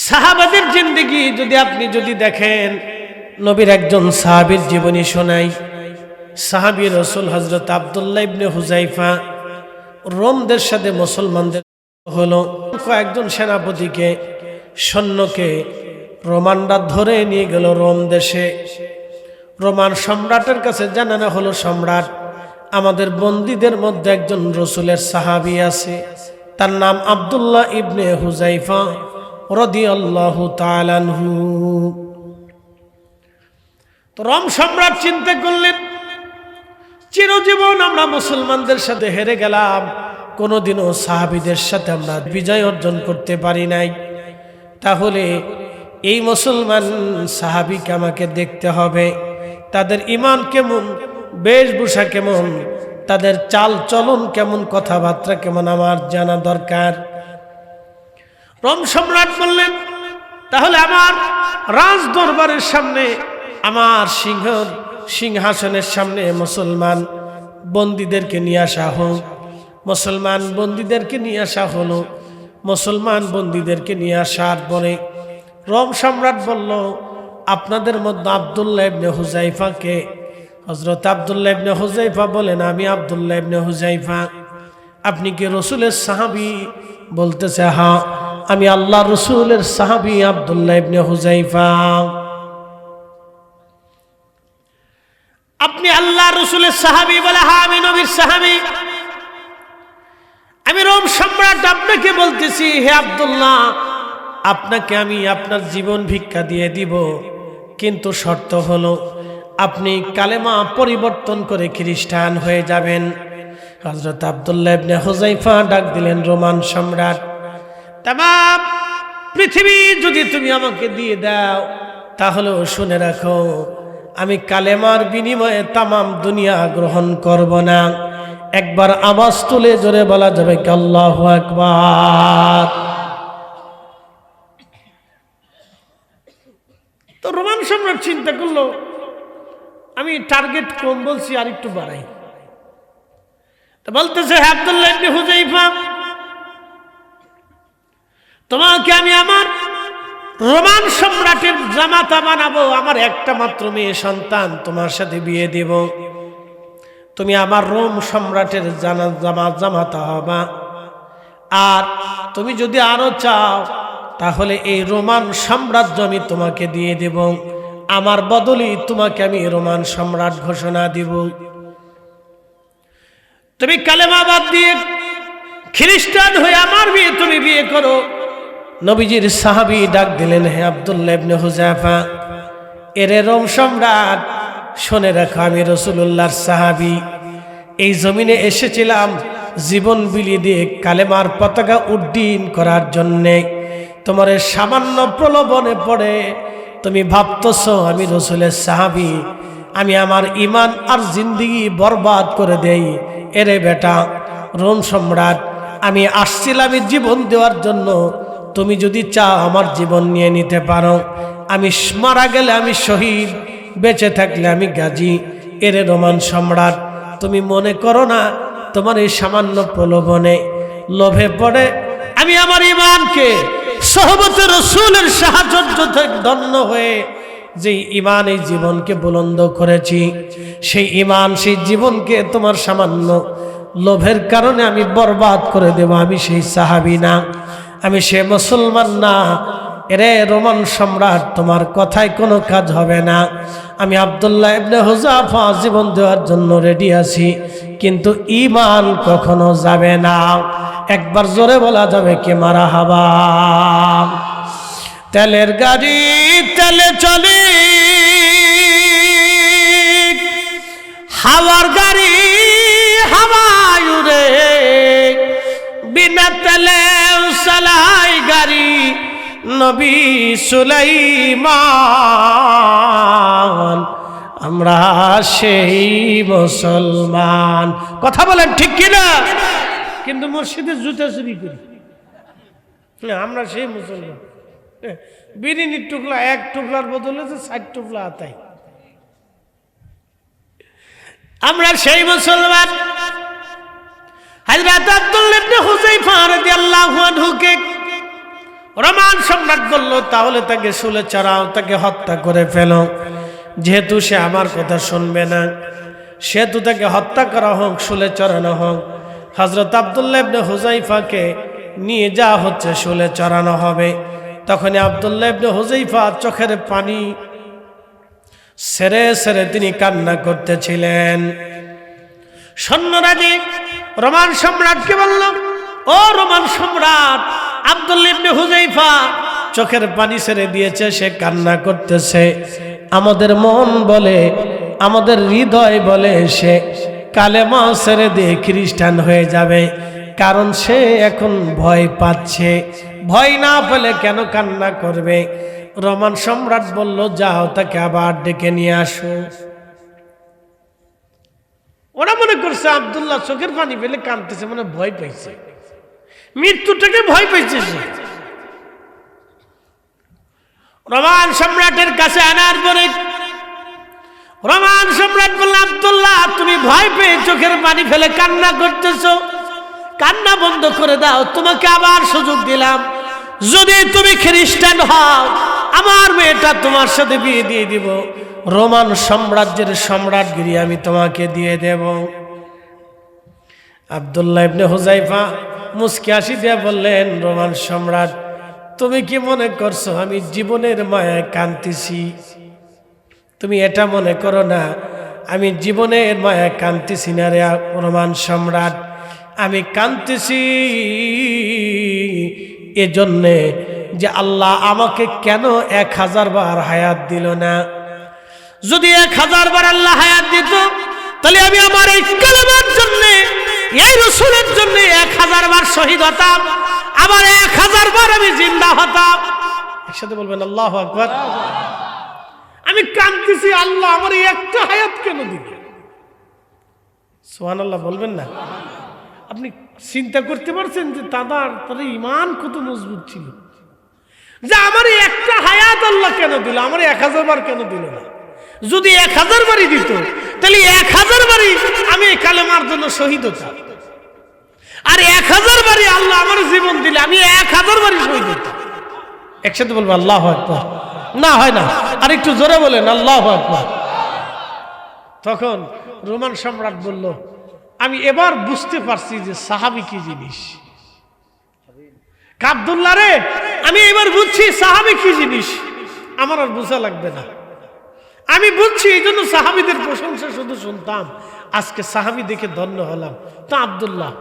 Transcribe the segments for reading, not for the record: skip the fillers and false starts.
সাহাবাদের জিন্দেগি যদি দেখেন, নবীর একজন সাহাবীর জীবনী শোনাই। সাহাবী রাসূল হযরত আব্দুল্লাহ ইবনে হুযাইফা রোম দেশে মুসলমানদের হলো কয়েকজন সেনাপতিকে সৈন্যকে রোমানরা ধরে নিয়ে গেল রোম দেশে। রোমান সম্রাটের কাছে জানানো হলো, সম্রাট, আমাদের বন্দীদের মধ্যে একজন রাসূলের সাহাবী আছে, তার নাম আব্দুল্লাহ ইবনে হুযাইফা রাদিয়াল্লাহু তাআলা আনহু। তো রোম সম্রাট চিন্তা করলেন, চিরজীবন আমরা মুসলমানদের সাথে হেরে গেলাম, কোনোদিনও সাহাবীদের সাথে আমরা বিজয় অর্জন করতে পারি নাই, তাহলে এই মুসলমান সাহাবীকে আমাকে দেখতে হবে, তাদের ঈমান কেমন, বেশভূষা কেমন, তাদের চাল চলন কেমন, কথাবার্তা কেমন, আমার জানা দরকার। রোম সম্রাট বললেন, তাহলে আমার রাজ দরবারের সামনে, আমার সিংহাসনের সামনে মুসলমান বন্দীদেরকে নিয়ে আসা হোক। মুসলমান বন্দীদেরকে নিয়ে আসা হলো। মুসলমান বন্দীদেরকে নিয়ে আসার পরে রোম সম্রাট বলল, আপনাদের মধ্যে আব্দুল্লাহ ইবনে হুযাইফাকে। হযরত আব্দুল্লাহ ইবনে হুযাইফা বলেন, আমি আব্দুল্লাহ ইবনে হুযাইফা। আপনি কি রাসূলের সাহাবী? বলতেছে, হ্যাঁ, আমি আল্লাহ রাসূলের সাহাবী আব্দুল্লাহ ইবনে হুযাইফা। আপনি আল্লাহ রাসূলের সাহাবী? বলে, হ্যাঁ, আমি নবীর সাহাবী। আমি রোম সম্রাট আপনাকে বলতেছি, হে আব্দুল্লাহ, আপনাকে আমি আপনার জীবন ভিক্ষা দিয়ে দিব, কিন্তু শর্ত হলো আপনি কালেমা পরিবর্তন করে খ্রিস্টান হয়ে যাবেন। হযরত আব্দুল্লাহ ইবনে হুযাইফা ডাক দিলেন, রোমান সম্রাট, তামাম পৃথিবী যদি তুমি আমাকে দিয়ে দাও, তাহলেও শুনে রাখো, আমি কালেমার বিনিময়ে তামাম দুনিয়া গ্রহণ করব না। একবার আওয়াজ তুলে জোরে বলা যাবে কি আল্লাহু আকবার? তো রোমান সম্রাট চিন্তা করলো, আমি টার্গেট কম বলছি, আর একটু বাড়াই। তো বলতেছে, হে আব্দুল্লাহ ইবনে হুযাইফা, তোমাকে আমি আমার রোমান সম্রাটের জামাতা বানাবো, আমার একটা মাত্র মেয়ে সন্তান, তোমার সাথে বিয়ে দেব, তুমি আমার রোম সম্রাটের জামাতা হবা। আর তুমি যদি আরো চাও, তাহলে এই রোমান সাম্রাজ্য আমি তোমাকে দিয়ে দেব, আমার বদলে তোমাকে আমি রোমান সম্রাট ঘোষণা দিব। তুমি কালেমা বাদ দিয়ে খ্রিস্টান হয়ে আমার বিয়ে তুমি বিয়ে করো। নবীজির সাহাবী ডাক দিলেন, হে আব্দুল্লাহ ইবনে হুযাইফা, এরে রোম সম্রাট, শুনে রাখো, আমি রাসূলুল্লাহর সাহাবী। এই জমিনে এসেছিলাম জীবন বিলিয়ে দিয়ে কালেমার পতাকা উড্ডীন করার জন্যে। তোমার সামান্য প্রলোভনে পড়ে তুমি ভাবতেছ আমি রাসূলের সাহাবী, আমি আমার ঈমান আর জিন্দেগি বরবাদ করে দেই। এরে বেটা রোম সম্রাট, আমি আসছিলাম জীবন দেওয়ার জন্য, তুমি যদি চাও আমার জীবন নিয়ে নিতে পারো। আমি মারা গেলে আমি শহীদ, বেঁচে থাকলে আমি গাজী। এরে রোমান সম্রাট, তুমি মনে করো না তোমার এই সামান্য প্রলোভনে লোভে পড়ে আমি আমার ঈমানকে সোহবতে রাসূলের সাহায্য থেকে ধন্য হয়ে যে ঈমান এই জীবনকে বুলন্দ করেছি, সেই ঈমান সেই জীবনকে তোমার সামান্য লোভের কারণে আমি বরবাদ করে দেব। আমি সেই সাহাবী না, আমি সে মুসলমান না। এরে রোমান সম্রাট, তোমার কথায় কোনো কাজ হবে না। আমি আব্দুল্লাহ ইবনে হুযাইফা জীবন দেওয়ার জন্য রেডি আছি, কিন্তু ঈমান কখনো যাবে না। একবার জোরে বলা যাবে কি মারহাবা? তেলের গাড়ি তেলে চলে, হাওয়ার গাড়ি হাওয়ায় উড়ে, বিনা তেলে চালাই গাড়ি নবী সুলাইমান। আমরা সেই মুসলমান। কথা বলেন ঠিক কিনা? কিন্তু মসজিদে জুতা চুরি করি, আমরা সেই মুসলমান। বিরিনির টুকলা এক টুকলার বদলে ৬০ টুকলা আতাই, আমরা সেই মুসলমান। হযরত আব্দুল্লাহ ইবনে হুযাইফা রাদিয়াল্লাহু আনহুকে রোমান সম্রাট বলল, তাহলে তাকে শুলে চড়াও, তাকে হত্যা করে ফেলো। যেহেতু সে আমার কথা শুনবে না, সেহেতু তাকে হত্যা করা হোক, শুলে চড়ানো হোক। হযরত আব্দুল্লাহ ইবনে হুযায়ফাকে নিয়ে যাওয়া হচ্ছে, শুলে চড়ানো হবে। তখনই আব্দুল্লাহ ইবনে হুযায়ফা চোখের পানি সেরে সেরে তিনি কান্না করতেছিলেন। সৈন্যরাজি রোমান সম্রাটকে বলল, ও রোমান সম্রাট, আব্দুল্লাহ ইবনে হুযায়ফা চোখের পানি ছেড়ে দিয়েছে, সে কান্না করতেছে। আমাদের মন বলে, আমাদের হৃদয় বলে সে কালেমা ছেড়ে দিয়ে খ্রিস্টান হয়ে যাবে, কারণ সে এখন ভয় পাচ্ছে। ভয় না পেলে কেন কান্না করবে? রোমান সম্রাট বলল, যাও, তাকে আবার ডেকে নিয়ে আসো। ওরা মনে করছে আব্দুল্লাহ চোখের পানি পেলে কাঁদতেছে, মানে ভয় পাইছে, মৃত্যুটাকে ভয় পাইছে সে। রোমান সম্রাটের কাছে আনার পরে রোমান সম্রাট বলল, আব্দুল্লাহ, তুমি ভয় পেয়ে চোখের পানি ফেলে কান্না করতেছো, কান্না বন্ধ করে দাও, তোমাকে আবার সুযোগ দিলাম। যদি তুমি খ্রিস্টান হও, আমার মেয়েটা তোমার সাথে বিয়ে দিয়ে দিব, রোমান সাম্রাজ্যের সম্রাটগিরি আমি তোমাকে দিয়ে দেব। আব্দুল্লাহ ইবনে হুযায়ফা মুস্কি হাসি দিয়ে বললেন, রোমান সম্রাট, তুমি কি মনে করছো আমি জীবনের মায়ায় কাঁদতেছি? তুমি এটা মনে করো না, আমি জীবনের মায়ায় কাঁদতেছি না রে রোমান সম্রাট। আমি কাঁদতেছি এজন্যে যে আল্লাহ আমাকে কেন 1000 বার হায়াত দিল না। যদি 1000 বার আল্লাহ হায়াত দিত, তাহলে আমি আমার এই কালেমার জন্য, এই রাসূলের জন্য 1000 বার শহীদ হতাম, আবার 1000 বার আমি জিন্দা হতাম। একসাথে বলবেন আল্লাহু আকবার। আমি কাঁদতেছি, আল্লাহ আমার এই একটা হায়াত কেন দিল? সুবহানাল্লাহ বলবেন না? আপনি চিন্তা করতে পারছেন যে তার ঈমান কত মজবুত ছিল, যে আমার এই একটা হায়াত আল্লাহ কেন দিল, আমার 1000 বার কেন দিল না? যদি 1000 বারই দিত, তাহলে 1000 বারই আমি এই কালেমার জন্য শহীদ হতাম। আর 1000 বারই আল্লাহ আমার জীবন দিলে আমি 1000 বারই শহীদ হতাম। একসাথে বলবো আল্লাহু আকবার। না হয় না, আর একটু জোরে বলেন আল্লাহু আকবার। তখন রোমান সম্রাট বলল, আমি এবার বুঝতে পারছি যে সাহাবী কি জিনিস। আব্দুল্লাহ রে, আমি এবার বুঝছি সাহাবী কি জিনিস, আমার আর বোঝা লাগবে না। আমি বুঝছি, এই জন্য সাহাবীদের প্রশংসা শুধু শুনতাম, আজকে সাহাবী দেখে ধন্য হলাম। তা আব্দুল্লাহ,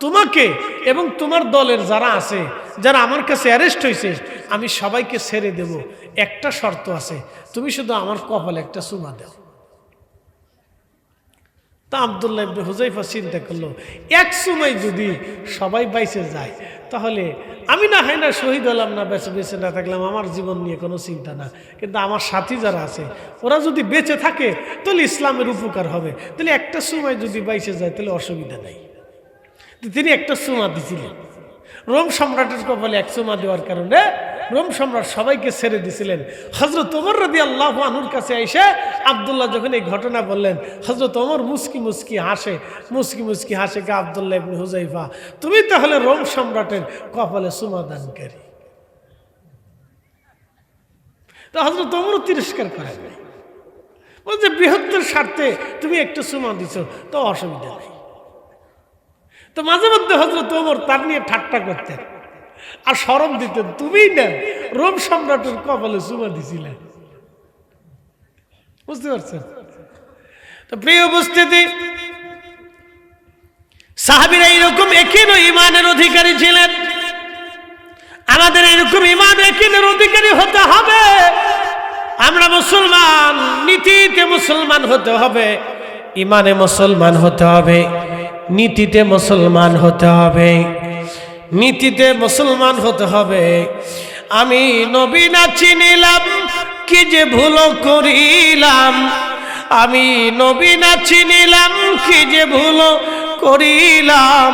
তোমাকে এবং তোমার দলের যারা আছে, যারা আমার কাছে অ্যারেস্ট হয়েছে, আমি সবাইকে ছেড়ে দেব, একটা শর্ত আছে, তুমি শুধু আমার কপালে একটা চুমা দাও। তা আব্দুল্লাহ ইবনে হুযায়ফা চিন্তা করলো, এক চুমাই যদি সবাই বাইসে যায়, তাহলে আমি না হয় না শহীদ হলাম না, বেঁচে না থাকলাম, আমার জীবন নিয়ে কোনো চিন্তা না, কিন্তু আমার সাথী যারা আছে ওরা যদি বেঁচে থাকে তাহলে ইসলামের উপকার হবে, তাহলে একটা চুমাই যদি বাইসে যায় তাহলে অসুবিধা নাই। তিনি একটা চুমা দিছিলেন। রোম সম্রাটের কপালে এক চুমা দেওয়ার কারণে রোম সম্রাট সবাইকে ছেড়ে দিছিলেন। হযরত ওমর রাদিয়াল্লাহু আনহুর কাছে এসে আব্দুল্লাহ যখন এই ঘটনা বললেন, হযরত ওমর মুস্কি মুস্কি হাসে, কে আব্দুল্লাহ ইবনে হুযায়ফা, তুমি তাহলে রোম সম্রাটের কপালে চুমা দানকারী। তো হযরত ওমর তিরস্কার করেন নাই, বলছে বৃহত্তর স্বার্থে তুমি একটা চুমা দিছো, তো অসুবিধা নেই। তো মাঝে মধ্যে হযরত ওমর তার নিয়ে ঠাট্টা করতেন আর শরম দিতেন, তুমি না রোম সম্রাটের কপালে চুমা দিছিলে। বুঝতে পারছেন? তো প্রিয় উপস্থিতি, সাহাবীরা এরকম একই ঈমানের অধিকারী ছিলেন। আমাদের এরকম ঈমান ইয়াকিনের অধিকারী হতে হবে। আমরা মুসলমান, নীতিতে মুসলমান হতে হবে, ঈমানে মুসলমান হতে হবে, নীতিতে মুসলমান হতে হবে, নীতিতে মুসলমান হতে হবে। আমি নবী না চিনিলাম, কি যে ভুল করিলাম, আমি নবী না চিনিলাম, কি যে ভুল করিলাম,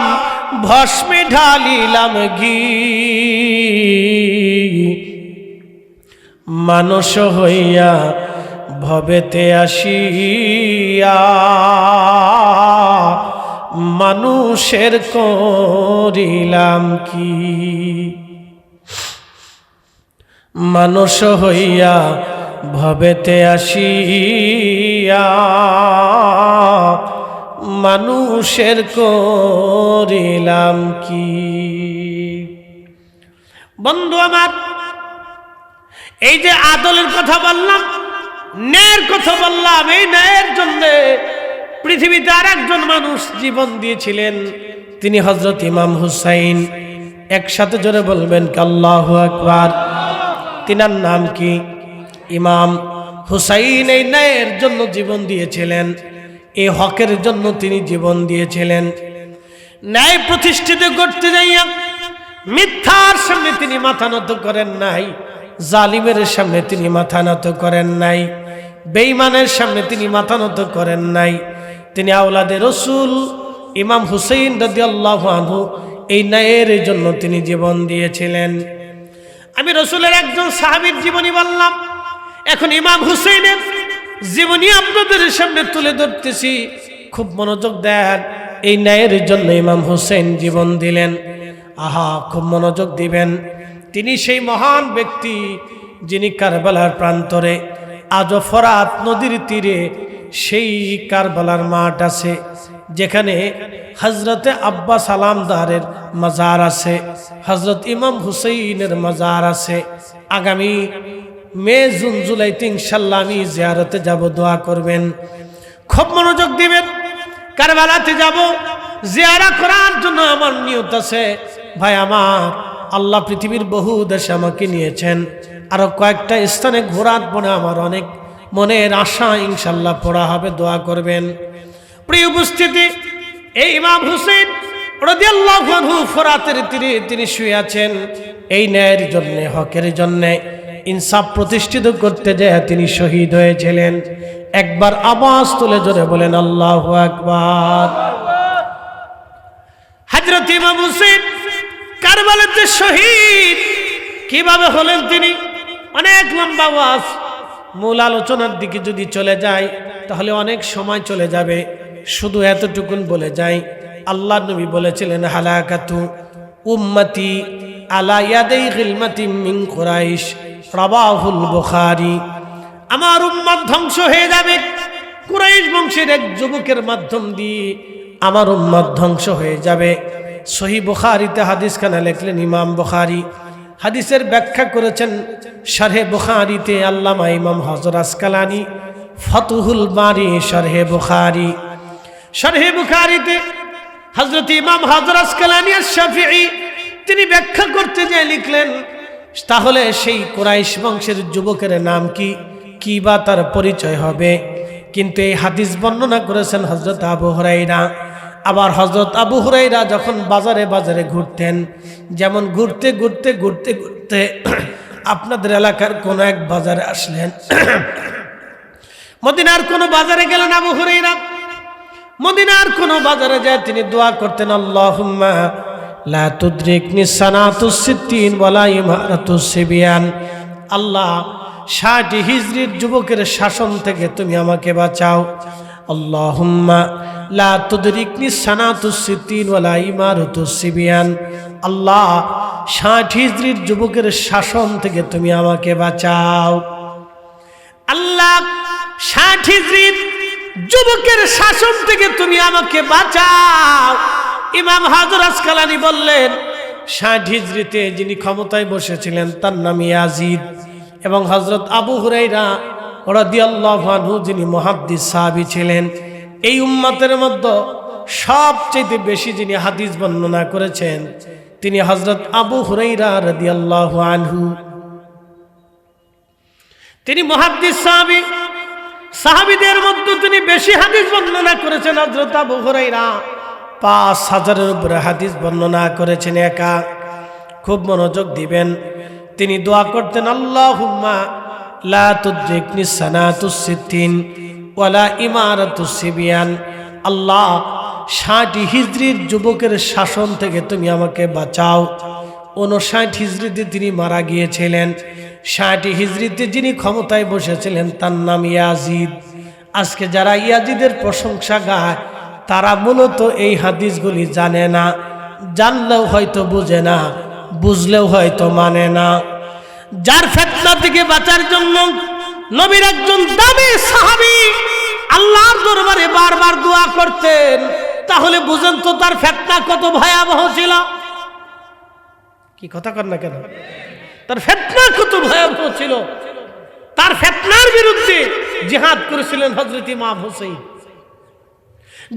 ভস্মে ঢালিলাম ঘি, মানুষ হইয়া ভবেতে আসিয়া মানুষের করিলাম কি। মানুষ হইয়া ভবেতে আসিয়া মানুষের করিলাম কি। বন্ধু আমার, এই যে আদলের কথা বললাম, ন্যায়ের কথা বললাম, এই ন্যায়ের জন্য পৃথিবীতে আর একজন মানুষ জীবন দিয়েছিলেন, তিনি হযরত ইমাম হুসাইন। একসাথে জোরে বলবেন আল্লাহু আকবার। তিনার নাম কি? ইমাম হুসাইন। এই ন্যায়ের জন্য জীবন দিয়েছিলেন, এই হকের জন্য তিনি জীবন দিয়েছিলেন। ন্যায় প্রতিষ্ঠিত করতে যাইয়া মিথ্যার সামনে তিনি মাথা নত করেন নাই, জালিমের সামনে তিনি মাথা নত করেন নাই, বেঈমানের সামনে তিনি মাথা নত করেন নাই। তিনি আওলাদে রসুল ইমাম হুসাইন রাদিয়াল্লাহু আনহু, এই ন্যায়ের জন্য তিনি জীবন দিয়েছিলেন। আমি রসুলের একজন সাহাবীর জীবনী বললাম, এখন ইমাম হুসাইনের জীবনী আপনাদের সামনে তুলে ধরতেছি, খুব মনোযোগ দেন। এই ন্যায়ের জন্য ইমাম হুসাইন জীবন দিলেন। আহা, খুব মনোযোগ দিবেন। তিনি সেই মহান ব্যক্তি যিনি কারবালার প্রান্তরে, আজও ফরাত নদীর তীরে সেই কারবালার মাঠ আছে, যেখানে হযরতে আব্বাস সালামদারের মাজার আছে, হযরত ইমাম হুসাইনের মাজার আছে। আগামী মে, জুন, জুলাইতে ইনশাআল্লাহ আমি জিয়ারতে যাব, দোয়া করবেন। খুব মনোযোগ দিবেন। কারবালাতে যাব, জিয়ারত করার জন্য আমার নিয়ত আছে। ভাই আমার, আল্লাহ পৃথিবীর বহু দেশে আমাকে নিয়েছেন, আরো কয়েকটা স্থানে ঘোরার পরে আমার অনেক মনের আশা ইনশাআল্লাহ পড়া হবে, দোয়া করবেন। প্রিয় উপস্থিতি, এই ইমাম হুসাইন রাদিয়াল্লাহু আনহু ফরাতের তীরে তিনি শুয়ে আছেন। এই ন্যায়ের জন্য, হকের জন্য, ইনসাফ প্রতিষ্ঠিত করতে যায় তিনি শহীদ হয়েছিলেন। একবার আওয়াজ তুলে জোরে বলেন আল্লাহু আকবার। হযরত ইমাম হুসাইন কারবালাতে শহীদ কিভাবে হলেন তিনি অনেক লম্বা ওয়াজ, মূল আলোচনার দিকে যদি চলে যায় তাহলে অনেক সময় চলে যাবে। শুধু এতটুকুন বলে যাই, আল্লাহ নবী বলেছিলেন, হালাকাতু উম্মতি আলা ইয়াদাই গিলমাতিন মিন কুরাইশ, রাওয়াহুল বুখারী। আমার উম্মত ধ্বংস হয়ে যাবে কুরাইশ বংশের এক যুবকের মাধ্যম দিয়ে, আমার উম্মত ধ্বংস হয়ে যাবে। সহিহ বুখারীতে হাদিস খানা লিখলেন ইমাম বুখারী। হাদিসের ব্যাখ্যা করেছেন শারহে বুখারীতে আল্লামা ইমাম হযরত আসকালানী, ফাতুহুল বারী শারহে বুখারী। শারহে বুখারীতে হযরত ইমাম হযরত আসকালানী আশ-শাফিঈ তিনি ব্যাখ্যা করতে গিয়ে লিখলেন, তাহলে সেই কুরাইশ বংশের যুবকের নাম কি, কি বা তার পরিচয় হবে? কিন্তু এই হাদিস বর্ণনা করেছেন হযরত আবু হুরায়রা। আবার হযরত আবু হুরায়রা যখন বাজারে বাজারে ঘুরতেন, যেমন ঘুরতে ঘুরতে ঘুরতে ঘুরতে আপনাদের এলাকার কোন এক বাজারে আসলেন, মদিনার কোন বাজারে গেলেন আবু হুরায়রা। মদিনার কোন বাজারে যায় তিনি দোয়া করতেন, আল্লাহুম্মা লা তুদরিকনি সানাতুস সিত্তিন ওয়ালা ইমারাতুস সিবিয়ান। আল্লাহ, 60 হিজরির যুবকের শাসন থেকে তুমি আমাকে বাঁচাও। আল্লাহুম্মা লা তুদরিকনি সানাতুস সিত্তিন ওয়ালা ইমারাতুস সিবিয়ান। আল্লাহ, 60 হিজরির যুবকের শাসন থেকে তুমি আমাকে বাঁচাও। আল্লাহ, 60 হিজরির যুবকের শাসন থেকে তুমি আমাকে বাঁচাও। ইমাম হযরত আসকালানী বললেন, 60 হিজরিতে যিনি ক্ষমতায় বসেছিলেন তার নাম ইয়াজিদ, এবং হযরত আবু হুরায়রা রাদিয়াল্লাহু আনহু যিনি মুহাদ্দিস সাহাবী ছিলেন। এই উম্মতের মধ্যে সবচেয়ে বেশি যিনি হাদিস বর্ণনা করেছেন তিনি হযরত আবু হুরায়রা রাদিয়াল্লাহু আনহু। তিনি মুহাদ্দিস সাহাবী, সাহাবীদের মধ্যে তিনি বেশি হাদিস বর্ণনা করেছেন। হযরত আবু হুরায়রা 5000-এর উপরে হাদিস বর্ণনা করেছেন একা। খুব মনোযোগ দিবেন। তিনি দোয়া করতেন, আল্লাহুম্মা লা তুদরিকনি সানাতুস সিত্তিন ওয়ালা ইমারাতুস সিবিয়ান। আল্লাহ, 60 হিজরির যুবকের শাসন থেকে তুমি আমাকে বাঁচাও। 59 হিজরিতে তিনি মারা গিয়েছিলেন। 60 হিজরিতে যিনি ক্ষমতায় বসেছিলেন তার নাম ইয়াজিদ। আজকে যারা ইয়াজিদের প্রশংসা গায় তারা মূলত এই হাদিসগুলি জানে না, জানলেও হয়তো বুঝে না, বুঝলেও হয়তো মানে না। যার ফিতনা থেকে বাঁচার জন্য নবীর একজন দামি সাহাবী আল্লাহর দরবারে বারবার দোয়া করতেন, তাহলে বুঝেন তো তার ফিতনা কত ভয়াবহ ছিল। কি কথা কর না কেন? তার ফিতনা কত ভয়াবহ ছিল। তার ফিতনার বিরুদ্ধে জিহাদ করেছিলেন হযরত ইমাম হুসাইন।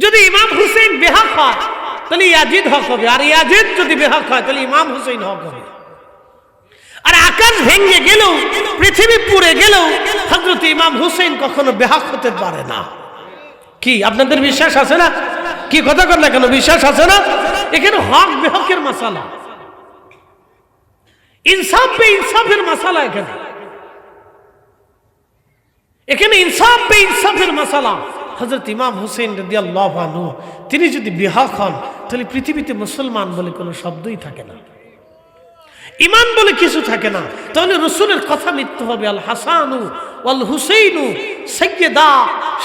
যদি ইমাম হুসাইন বেহক হয় তাহলে ইয়াজিদ হক হবে, আর ইয়াজিদ যদি বেহক হয় তাহলে ইমাম হুসাইন হক হবে। আর আকাশ ভেঙে গেলেও, পৃথিবী পুড়ে গেলেও হযরত ইমাম হুসাইন কখনো বেহক হতে পারে না। কি আপনাদের বিশ্বাস আছে না? কি কথা কর না কেন? বিশ্বাস আছে না? এখানে হক বেহকের মাসালা, ইনসাফ বে ইনসাফের মাসালা। এখানে ইনসাফ বে ইনসাফের মাসালা। হযরত ইমাম হুসাইন রাদিয়াল্লাহু আনহু তিনি যদি বেহক হন তাহলে পৃথিবীতে মুসলমান বলে কোনো শব্দই থাকে না, ঈমান বলে কিছু থাকে না। তাহলে রাসূলের কথা মিথ্যা হবে। আল হাসানু ওয়াল হুসাইনু সাইয়্যিদা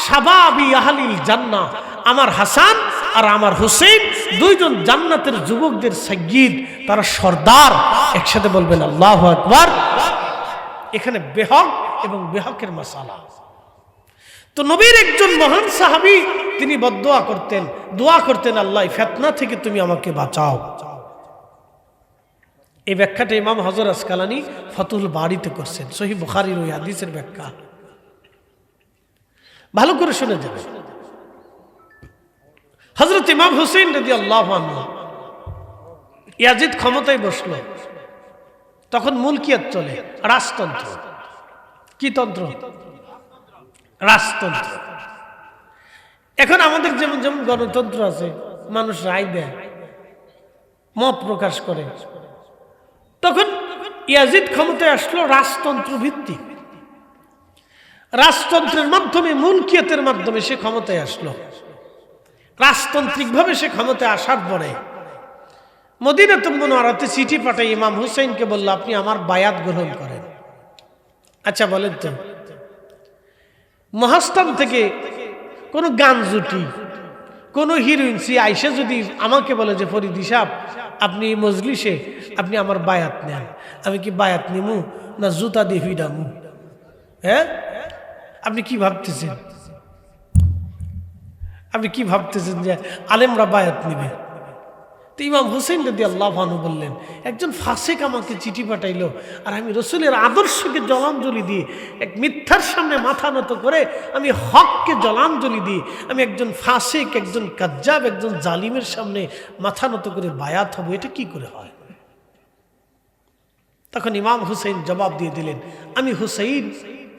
শাবাবি আহলিল জান্নাহ। আমার হাসান আর আমার হুসাইন দুইজন জান্নাতের যুবকদের সাইয়্যিদ, তারা সর্দার। একসাথে বলবেন আল্লাহু আকবার। এখানে বেহক এবং বেহকের মাসালা। তো নবীর একজন মহান সাহাবী তিনি বদদুয়া করতেন, দোয়া করতেন, আল্লাহ ফিতনা থেকে তুমি আমাকে বাঁচাও। এই ব্যাখ্যাটা ইমাম হযর আসকালানী ফাতুল বারীতে করছেন, সহিহ বুখারীর ওই হাদিসের ব্যাখ্যা। ভালো করে শুনে যাবেন। হযরত ইমাম হুসাইন রাদিয়াল্লাহু আনহু ইয়াজিদ ক্ষমতায় বসলো, তখন মুলকিয়াত চলে, রাজতন্ত্র। কি তন্ত্র? রাজতন্ত্র। এখন আমাদের যেমন যেমন গণতন্ত্র আছে, মানুষ রায় দেয়, মত প্রকাশ করে, তখন ইয়াজিদ ক্ষমতায় আসলো রাজতন্ত্র ভিত্তিক। রাজতন্ত্রের মাধ্যমে, মুলকিয়াতের মাধ্যমে সে ক্ষমতায় আসলো। রাজতান্ত্রিক ভাবে সে ক্ষমতায় আসার পরে মদিনাতুল মুনাওয়ারাতে চিঠি পাঠাই ইমাম হুসাইনকে বলল, আপনি আমার বায়াত গ্রহণ করেন। আচ্ছা বলেন তো, মহাস্থান থেকে কোনো গানজুটি, কোনো হিরোইনসি আইসা যদি আমাকে বলে যে ফরিদি সাহেব আপনি মজলিসে আপনি আমার বায়াত নেন, আমি কি বায়াত নিমু না জুতা দিয়ে ফিডামু? হ্যাঁ, আপনি কি ভাবতেছেন? আপনি কি ভাবতেছেন যে আলেমরা বায়াত নিবে? তো ইমাম হুসাইন রাদিয়াল্লাহু আনহু বললেন, একজন ফাসিক আমাকে চিঠি পাঠাইলো, আর আমি রাসূলের আদর্শকে জলাঞ্জলি দিই, এক মিথ্যার সামনে মাথা নত করে আমি হককে জলাঞ্জলি দিই, আমি একজন ফাসিক, একজন কাজ্জাব, একজন জালিমের সামনে মাথা নত করে বায়াত হব, এটা কি করে হয়? তখন ইমাম হুসাইন জবাব দিয়ে দিলেন, আমি হুসাইন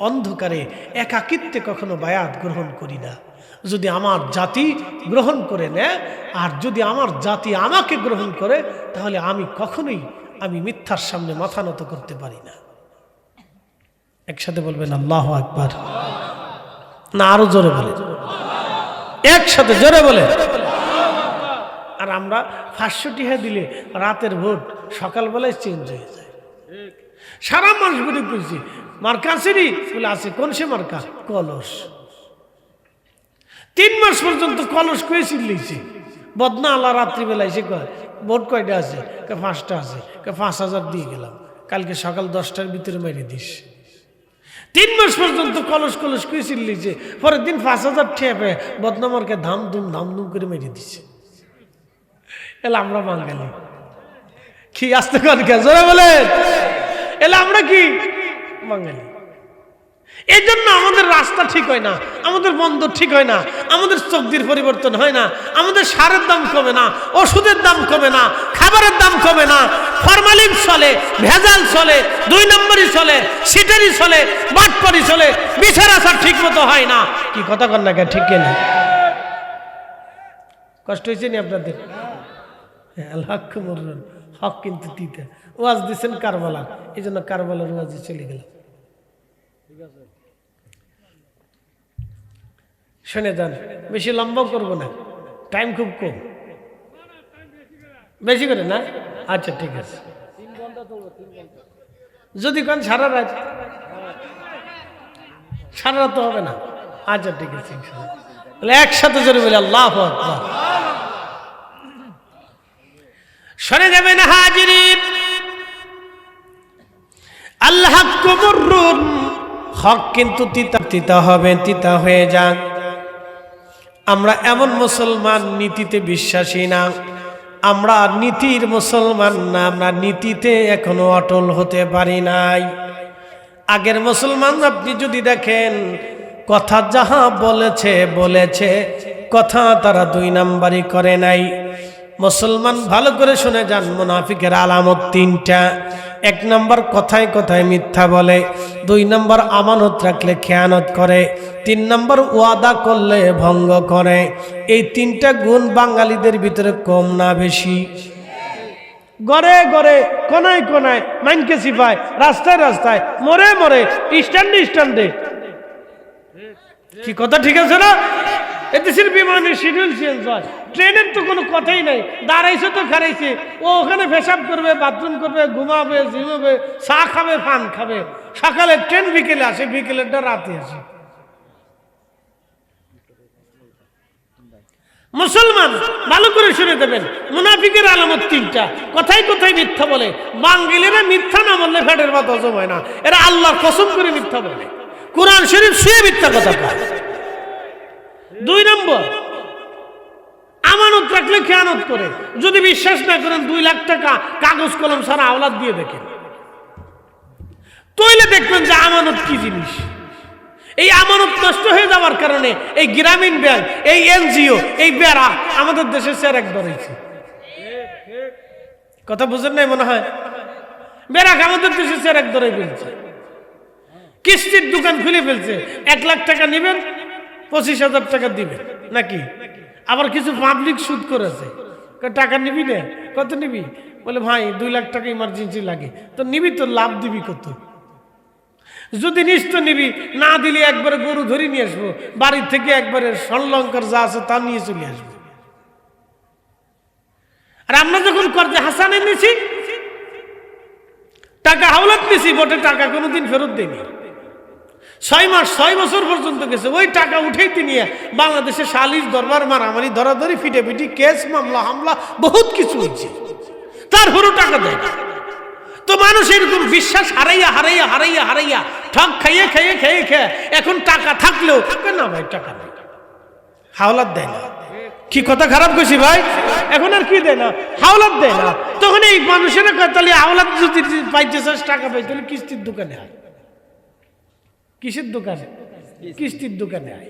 অন্ধকারে একাকিত্বে কখনো বায়াত গ্রহণ করি না। যদি আমার জাতি গ্রহণ করে নেয়, আর যদি আমার জাতি আমাকে গ্রহণ করে, তাহলে আমি কখনোই আমি মিথ্যার সামনে মাথা নত করতে পারি না। একসাথে বলবেন আল্লাহু আকবার। না আরো জোরে বলে? একসাথে জোরে বলে। আর আমরা 500 টাকা দিলে রাতের ভোট সকালবেলায় চেঞ্জ হয়ে যায়। সারা মাস ঘুরে খুঁজছি, মার্কা আছে নি বলে আছে, কোন সে মার্কা? কলস। 3 মাস পর্যন্ত কলস কয়ে চিল্লিয়েছে। বদনা আল্লাহ রাত্রিবেলা এসে কয় ভোট কয়টা আছে? 5টা আছে। 5000 দিয়ে গেলাম, কালকে সকাল 10টার ভিতরে মেরে দিস। 3 মাস পর্যন্ত কলস কলস কয়ে চিল্লিয়েছে, পরের দিন 5000 ঠেপে বদনামারকে ধাম ধুম করে মেরে দিচ্ছে। এলে আমরা বাঙালি কি আসতে কন কে জোরে বলেন? এলে আমরা কি বাঙালি? এই জন্য আমাদের রাস্তা ঠিক হয় না, আমাদের বন্দর ঠিক হয় না, আমাদের চোখদির পরিবর্তন হয় না, আমাদের সারের দাম কমে না, ওষুধের দাম কমে না, খাবারের দাম কমে না, ফরমালিন চলে, ভেজাল চলে, 2 নম্বরই চলে, সিটারি চলে, বাটপারি চলে, বিচার আচার ঠিক মতো হয় না। কি কথা কন না, ঠিক কিনা? কষ্ট হয়েছে নি আপনাদের? হক কিন্তু দিতে ওয়াজ দিচ্ছেন কারবালার, এই জন্য কারবালার ওয়াজে চলে গেলাম। শুনে যান, বেশি লম্বা করবো না, টাইম খুব কম। বেশি করে না? আচ্ছা ঠিক আছে। যদি কোন সারা রাত, সারা রাত তো হবে না। আচ্ছা ঠিক আছে, তাহলে একসাথে জোরে বলে আল্লাহু আকবার। শুনে যাবেন হাজিরিন, আল হাক্কু মুররুন, হক কিন্তু তিতা তিতা হবে, তিতা হয়ে যাক। আমরা এমন মুসলমান নীতিতে বিশ্বাসী না, আমরা নীতির মুসলমান না, আমরা নীতিতে এখনো অটল হতে পারি নাই। আগের মুসলমান আপনি যদি দেখেন, কথা যাহা বলেছে বলেছে, কথা তারা 2 নাম্বারই করে নাই। মুসলমান ভালো করে শুনে যান, মুনাফিকের আলামত 3টা। 1 নাম্বার কথায় কথায় মিথ্যা বলে, 2 নাম্বার আমানত রাখলে খেয়ানত করে, 3 নাম্বার ওয়াদা করলে ভঙ্গ করে। এই 3টা গুণ বাঙালিদের ভিতরে কম না বেশি? গড়ে গড়ে কোনায় কোনায় মাইনকে সিপায়, রাস্তায় রাস্তায়, মোড়ে মোড়ে, স্ট্যান্ডে স্ট্যান্ডে। কি কথা ঠিক আছে না? এদেশের বিমানের শিডিউল চেঞ্জ হয়, ট্রেনের তো কোনো কথাই নাই। দাঁড়াইছে তো খারাইছে, ও ওখানে পেশাব করবে, বাথরুম করবে, ঘুমাবে, ঝিমাবে, চা খাবে, পান খাবে। সকালে ট্রেন বিকেলে আসে, বিকেলেরটা রাতে আসে। মুসলমান ভালো করে শুনে দেবেন, মুনাফিকের আলামত 3টা। কথায় কথায় মিথ্যা বলে। বাঙালিরা মিথ্যা না বললে ফ্যাটের ভাত হজম হয় না। এরা আল্লাহর কসম করে মিথ্যা বলে, কোরআন শরীফ শুয়ে মিথ্যা কথা কয়। 2 নম্বর, আমানত রাখলে খেয়ানত করে। যদি বিশ্বাস না করেন, 2 লাখ টাকা কাগজ কলম ছাড়া আওলাদ দিয়ে দেখেন, তইলে দেখবেন যে আমানত কি জিনিস। এই আমানত নষ্ট হয়ে যাওয়ার কারণে এই গ্রামীণ ব্যাংক, এই এনজিও, এই বেড়া আমাদের দেশে সেরেক ধরেছে। কথা বুঝেন নাই মনে হয়? বেড়াক আমাদের দেশে সেরেক ধরে ফেলছে। কিস্তির দোকান খুলে ফেলছে। 1 লাখ টাকা নেবেন, 25,000 টাকা দিবেন নাকি? আবার কিছু পাবলিক সুদ করেছে, টাকা নিবি না, কত নিবি? বলে ভাই 2 লাখ টাকা ইমার্জেন্সি লাগে। তো নিবি তো, লাভ দিবি কত? যদি নিস তো নিবি, না দিলে একবারে গরু ধরে নিয়ে আসবো, বাড়ির থেকে একবারে স্বর্ণলঙ্কার যা আছে তা নিয়ে চলে আসবো। আর আমরা যখন কর্জে হাসানে নিছি, টাকা হাওলাত নিছি বটে, টাকা কোনোদিন ফেরত দেয়নি। 6 মাস 6 বছর পর্যন্ত গেছে, ওই টাকা উঠাইতে নিয়ে বাংলাদেশে সালিশ, দরবার, মারামারি, ধরাধরি, ফিটাফিটি, কেস, মামলা হামলা বহুত কিছু হচ্ছে, তারপরও টাকা দেয় না। তো মানুষ এরকম বিশ্বাস হারাইয়া হারাইয়া হারাইয়া হারাইয়া ঠক খাইয়ে খাইয়ে খাইয়ে খেয়ে এখন টাকা থাকলেও না ভাই, টাকা নেই, হাওলাত দেয় না। কি কথা খারাপ করছি ভাই? এখন আর কি দেয় না, হাওলাত দেয় না। তখন এই মানুষেরা কয়, তাহলে হাওলাত যদি পাইতে চাস, টাকা পাই, তাহলে কিস্তির দোকানে আয়। কিসের দোকানে? কিস্তির দোকানে আয়।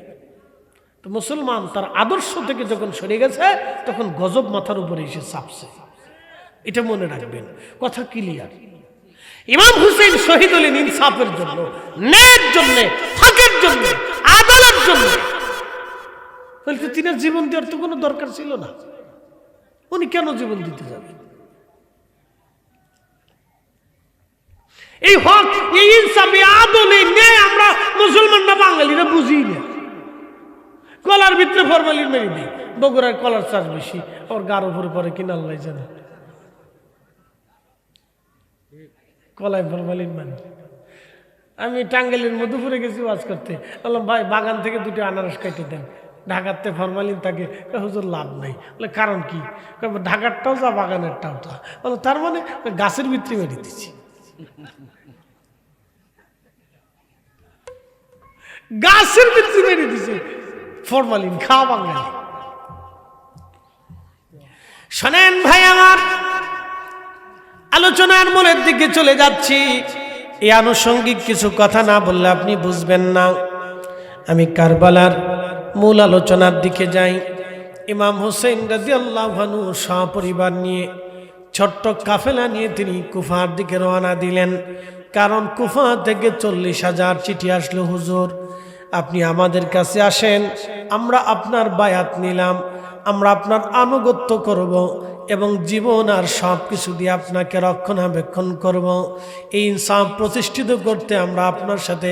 তো মুসলমান তার আদর্শ থেকে যখন সরে গেছে, তখন গজব মাথার উপরে এসে চাপছে। এটা মনে রাখবেন, কথা ক্লিয়ার। ইমাম হুসেইন শহীদ হলেন ইনসাফের জন্য, ন্যায়ের জন্য, হকের জন্য, আদালের জন্য। বলতে তিনার জীবন দেওয়ার তো কোনো দরকার ছিল না। উনি কেন জীবন দিতে যাবেন? এই হক, এই ইনসাফ, এই আদল, এই ন্যায় আমরা মুসলমানরা বাঙালিরা বুঝি না। কলার ভিতরে ফরমালিন মেরে দিই। বগুড়ার কলার চাষ বেশি, ওর গার উপরে পরে কিনা আল্লাহ জানে। কলায় ফরমালিন মানে। আমি টাঙ্গাইলের মধুপুরে গেছি ওয়াজ করতে, বললাম ভাই বাগান থেকে 2টা আনারস কেটে দেন। ঢাকাতে ফরমালিন থাকে, হুজুর লাভ নাই। বলে কারণ কি? ঢাকারটাও যা, বাগানেরটাও যা। বলো তার মানে গাছের ভিতরে মেরে দিচ্ছি। গাছের ভিতরে মেরে দিছে ফরমালিন, খাওয়া বাঙালি। শোনেন ভাই আমার, আলোচনার মূলের দিকে চলে যাচ্ছি। এই আনুষঙ্গিক কিছু কথা না বললে আপনি বুঝবেন না। আমি কারবালার মূল আলোচনার দিকে যাই। ইমাম হুসেইন রাদিয়াল্লাহু আনহু সপরিবার নিয়ে, ছোট্ট কাফেলা নিয়ে তিনি কুফার দিকে রওনা দিলেন। কারণ কুফা থেকে 40,000 চিঠি আসলো, হুজুর আপনি আমাদের কাছে আসেন, আমরা আপনার বায়াত নিলাম, আমরা আপনার আনুগত্য করব এবং জীবন আর সব কিছু দিয়ে আপনাকে রক্ষণাবেক্ষণ করব। এই ইনসাফ প্রতিষ্ঠিত করতে আমরা আপনার সাথে,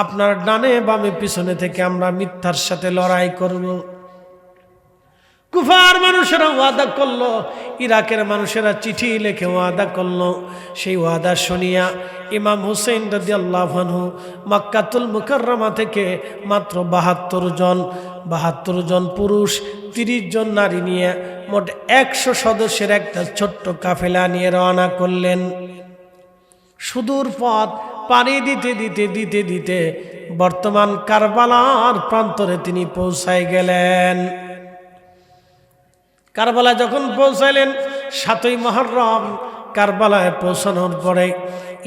আপনার ডানে বামে পিছনে থেকে আমরা মিথ্যার সাথে লড়াই করব। কুফার মানুষেরা ওয়াদা করলো, ইরাকের মানুষেরা চিঠি লিখে ওয়াদা করলো। সেই ওয়াদা শুনিয়া ইমাম হুসেইন রাদিয়াল্লাহু আনহু মক্কাতুল মুকাররমা থেকে মাত্র 72 জন পুরুষ, 30 জন নারী নিয়ে মোট 100 সদস্যের একটা ছোট্ট কাফেলা নিয়ে রওনা করলেন। সুদূর পথ পাড়ি দিতে দিতে দিতে দিতে বর্তমান কারবালার প্রান্তরে তিনি পৌঁছায় গেলেন। কারবালা যখন পৌঁছাইলেন ৭ই মুহররম কারবালায় পৌঁছানোর পরে